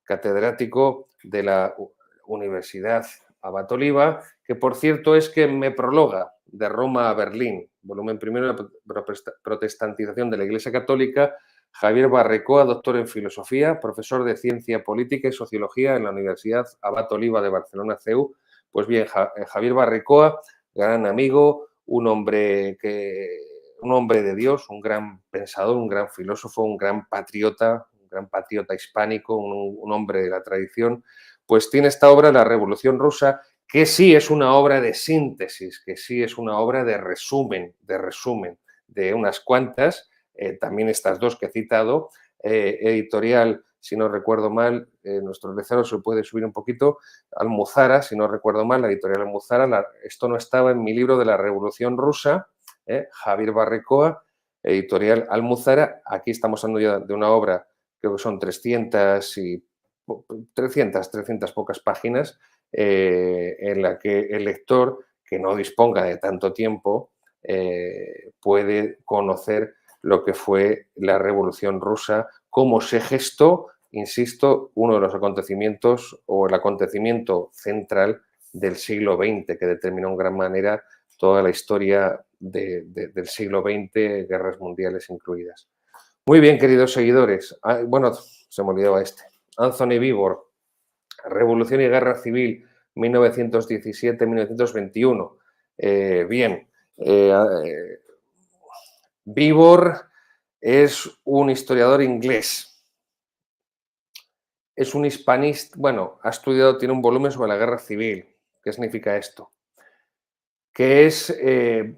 Speaker 1: catedrático de la Universidad Abat Oliba, que por cierto es que me prologa de Roma a Berlín, volumen primero de la protestantización de la Iglesia Católica. Javier Barrecoa, doctor en filosofía, profesor de ciencia política y sociología en la Universidad Abat Oliba de Barcelona, CEU. Pues bien, Javier Barrecoa, gran amigo, un hombre de Dios, un gran pensador, un gran filósofo, un gran patriota hispánico, un hombre de la tradición, pues tiene esta obra, La Revolución Rusa, que sí es una obra de síntesis, que sí es una obra de resumen de unas cuantas, también estas dos que he citado, editorial, si no recuerdo mal, nuestro lector se puede subir un poquito, Almuzara, si no recuerdo mal, la editorial Almuzara, esto no estaba en mi libro de La Revolución Rusa, Javier Barrecoa, editorial Almuzara. Aquí estamos hablando ya de una obra, creo que son 300 pocas páginas, en la que el lector, que no disponga de tanto tiempo, puede conocer lo que fue la Revolución Rusa, cómo se gestó, insisto, uno de los acontecimientos o el acontecimiento central del siglo XX, que determinó en gran manera toda la historia del siglo XX, guerras mundiales incluidas. Muy bien, queridos seguidores. Bueno, se me olvidaba este. Anthony Beevor, Revolución y Guerra Civil, 1917-1921. Bien, Beevor es un historiador inglés. Es un hispanista, bueno, ha estudiado, tiene un volumen sobre la Guerra Civil. ¿Qué significa esto? Que es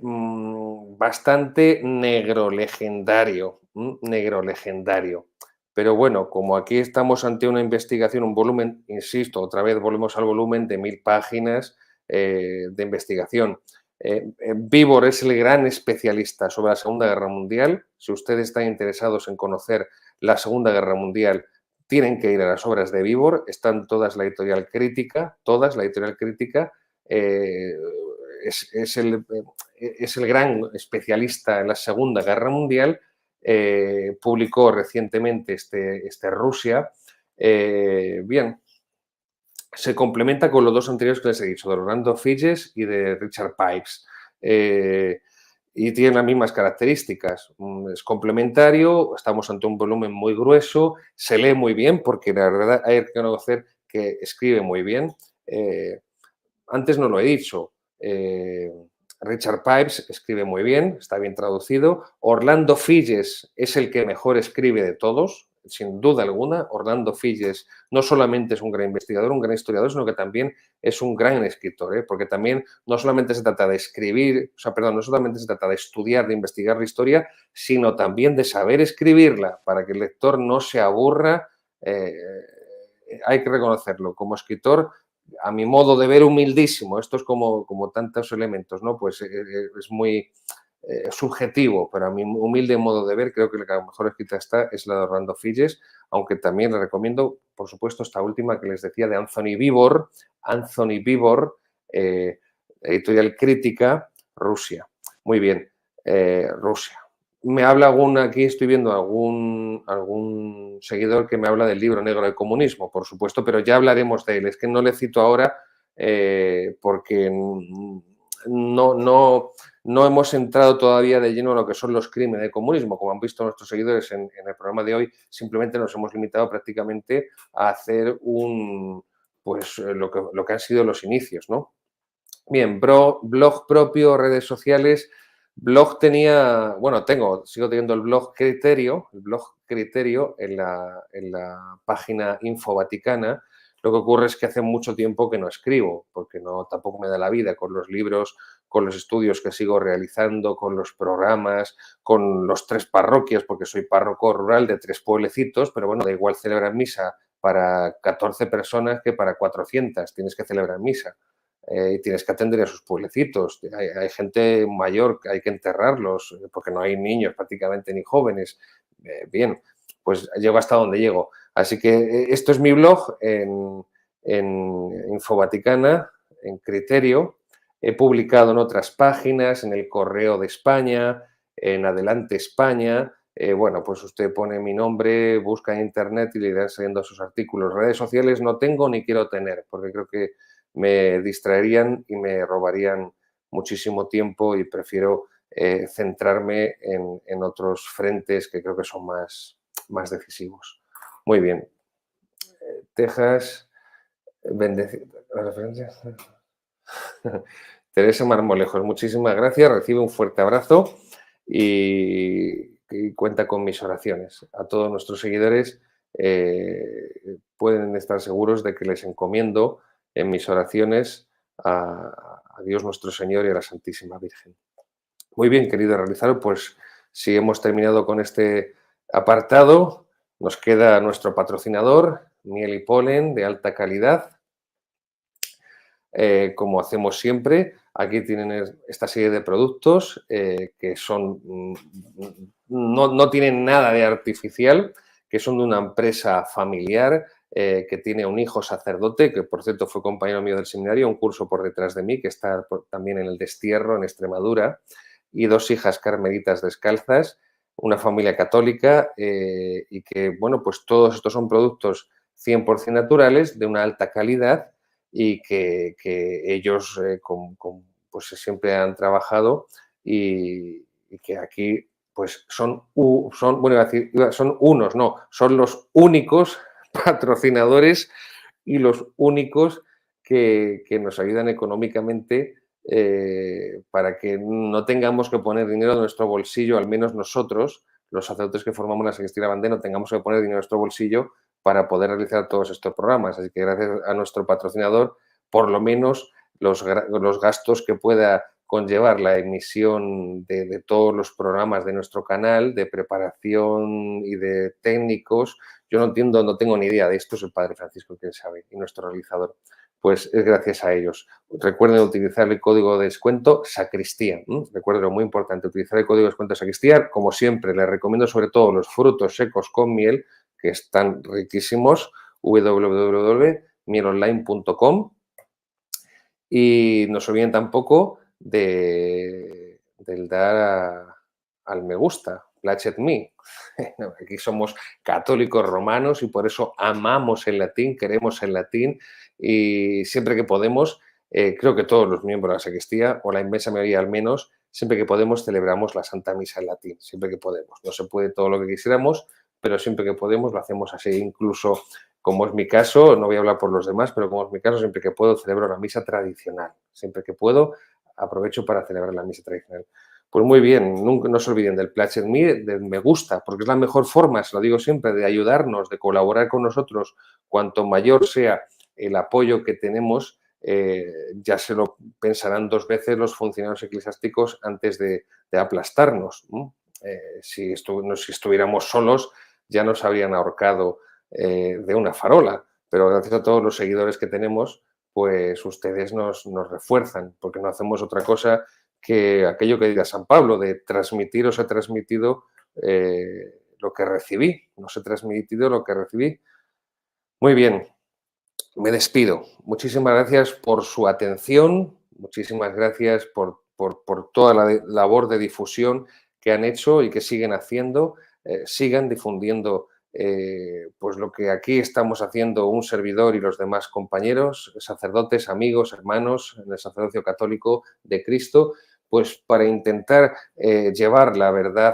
Speaker 1: bastante negro legendario. Pero bueno, como aquí estamos ante una investigación, un volumen, insisto, otra vez volvemos al volumen de 1000 páginas de investigación. Beevor es el gran especialista sobre la Segunda Guerra Mundial. Si ustedes están interesados en conocer la Segunda Guerra Mundial, tienen que ir a las obras de Beevor. Están todas la editorial Crítica, es el gran especialista en la Segunda Guerra Mundial. Publicó recientemente este Rusia. Bien, se complementa con los dos anteriores que les he dicho, de Orlando Figes y de Richard Pipes. Y tienen las mismas características. Es complementario, estamos ante un volumen muy grueso, se lee muy bien porque la verdad hay que reconocer que escribe muy bien. Antes no lo he dicho. Richard Pipes escribe muy bien, está bien traducido. Orlando Figes es el que mejor escribe de todos, sin duda alguna. Orlando Figes no solamente es un gran investigador, un gran historiador, sino que también es un gran escritor, porque también no solamente se trata de escribir, no solamente se trata de estudiar, de investigar la historia, sino también de saber escribirla para que el lector no se aburra. Hay que reconocerlo, como escritor, a mi modo de ver, humildísimo. Esto es como tantos elementos, ¿no? Pues es muy subjetivo, pero a mi humilde modo de ver, creo que la mejor escrita es la de Orlando Figes, aunque también le recomiendo, por supuesto, esta última que les decía de Anthony Beevor, editorial Crítica, Rusia. Muy bien, Rusia. Me habla aquí estoy viendo algún seguidor que me habla del libro negro del comunismo, por supuesto, pero ya hablaremos de él. Es que no le cito ahora porque no no hemos entrado todavía de lleno en lo que son los crímenes del comunismo. Como han visto nuestros seguidores en el programa de hoy, simplemente nos hemos limitado prácticamente a hacer lo que han sido los inicios, ¿no? Bien, blog propio, redes sociales. Blog tenía, bueno, sigo teniendo el blog Criterio en la página Info Vaticana. Lo que ocurre es que hace mucho tiempo que no escribo, porque no, tampoco me da la vida con los libros, con los estudios que sigo realizando, con los programas, con los 3 parroquias, porque soy párroco rural de 3 pueblecitos, pero bueno, da igual celebrar misa para 14 personas que para 400. Tienes que celebrar misa. Y tienes que atender a sus pueblecitos. Hay gente mayor que hay que enterrarlos, porque no hay niños prácticamente ni jóvenes. Bien, pues llego hasta donde llego. Así que esto es mi blog en Infovaticana, en Criterio. He publicado en otras páginas, en el Correo de España, en Adelante España. Bueno, pues usted pone mi nombre, busca en internet y le irán saliendo sus artículos. Redes sociales no tengo ni quiero tener, porque creo que me distraerían y me robarían muchísimo tiempo y prefiero centrarme en otros frentes que creo que son más decisivos. Muy bien. Texas, referencias. Teresa Marmolejos, muchísimas gracias. Recibe un fuerte abrazo y cuenta con mis oraciones. A todos nuestros seguidores pueden estar seguros de que les encomiendo en mis oraciones a Dios nuestro Señor y a la Santísima Virgen. Muy bien, querido realizador, pues si hemos terminado con este apartado, nos queda nuestro patrocinador, miel y polen de alta calidad. Como hacemos siempre, aquí tienen esta serie de productos que no tienen nada de artificial, que son de una empresa familiar que tiene un hijo sacerdote, que por cierto fue compañero mío del seminario, un curso por detrás de mí, que está también en el Destierro, en Extremadura, y 2 hijas carmelitas descalzas, una familia católica y que, bueno, pues todos estos son productos 100% naturales, de una alta calidad y que ellos pues siempre han trabajado y que aquí pues son unos, no, son los únicos patrocinadores y los únicos que nos ayudan económicamente para que no tengamos que poner dinero de nuestro bolsillo, al menos nosotros, los sacerdotes que formamos la Sacristía de la Bandera, no tengamos que poner dinero en nuestro bolsillo para poder realizar todos estos programas. Así que gracias a nuestro patrocinador, por lo menos los gastos que pueda conllevar la emisión de todos los programas de nuestro canal, de preparación y de técnicos, yo no entiendo, no tengo ni idea de esto, es el Padre Francisco quien sabe y nuestro realizador. Pues es gracias a ellos. Recuerden utilizar el código de descuento sacristía. Recuerden, muy importante, utilizar el código de descuento sacristía. Como siempre, les recomiendo sobre todo los frutos secos con miel, que están riquísimos, www.mielonline.com. Y no se olviden tampoco del dar al me gusta, Placet Me. Aquí somos católicos romanos y por eso amamos el latín, queremos el latín y siempre que podemos, creo que todos los miembros de la sacristía, o la inmensa mayoría al menos, siempre que podemos celebramos la Santa Misa en latín, siempre que podemos. No se puede todo lo que quisiéramos, pero siempre que podemos lo hacemos así. Incluso, como es mi caso, no voy a hablar por los demás, pero como es mi caso, siempre que puedo celebro la misa tradicional. Siempre que puedo aprovecho para celebrar la misa tradicional. Pues muy bien, nunca no se olviden del Placet Me, del me gusta, porque es la mejor forma, se lo digo siempre, de ayudarnos, de colaborar con nosotros. Cuanto mayor sea el apoyo que tenemos, ya se lo pensarán 2 veces los funcionarios eclesiásticos antes de aplastarnos. Si estuviéramos solos, ya nos habrían ahorcado de una farola, pero gracias a todos los seguidores que tenemos, pues ustedes nos refuerzan, porque no hacemos otra cosa que aquello que diga San Pablo, de transmitir os he transmitido lo que recibí, os he transmitido lo que recibí. Muy bien, me despido. Muchísimas gracias por su atención, muchísimas gracias por toda la labor de difusión que han hecho y que siguen haciendo. Sigan difundiendo pues lo que aquí estamos haciendo un servidor y los demás compañeros, sacerdotes, amigos, hermanos en el sacerdocio católico de Cristo, pues para intentar llevar la verdad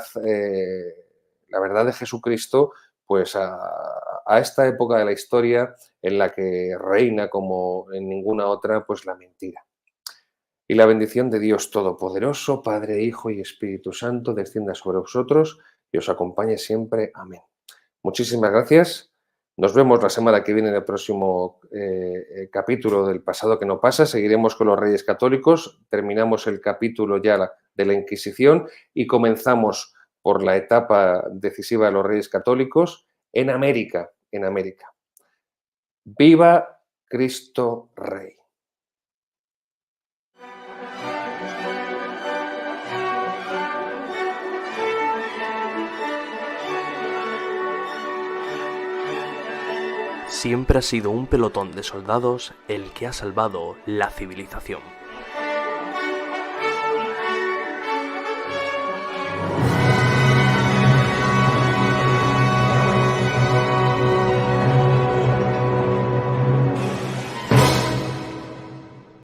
Speaker 1: de Jesucristo, pues a esta época de la historia en la que reina como en ninguna otra, pues la mentira. Y la bendición de Dios Todopoderoso, Padre, Hijo y Espíritu Santo, descienda sobre vosotros y os acompañe siempre. Amén. Muchísimas gracias. Nos vemos la semana que viene en el próximo capítulo del pasado que no pasa. Seguiremos con los Reyes Católicos. Terminamos el capítulo ya de la Inquisición y comenzamos por la etapa decisiva de los Reyes Católicos en América. En América. ¡Viva Cristo Rey!
Speaker 2: Siempre ha sido un pelotón de soldados el que ha salvado la civilización.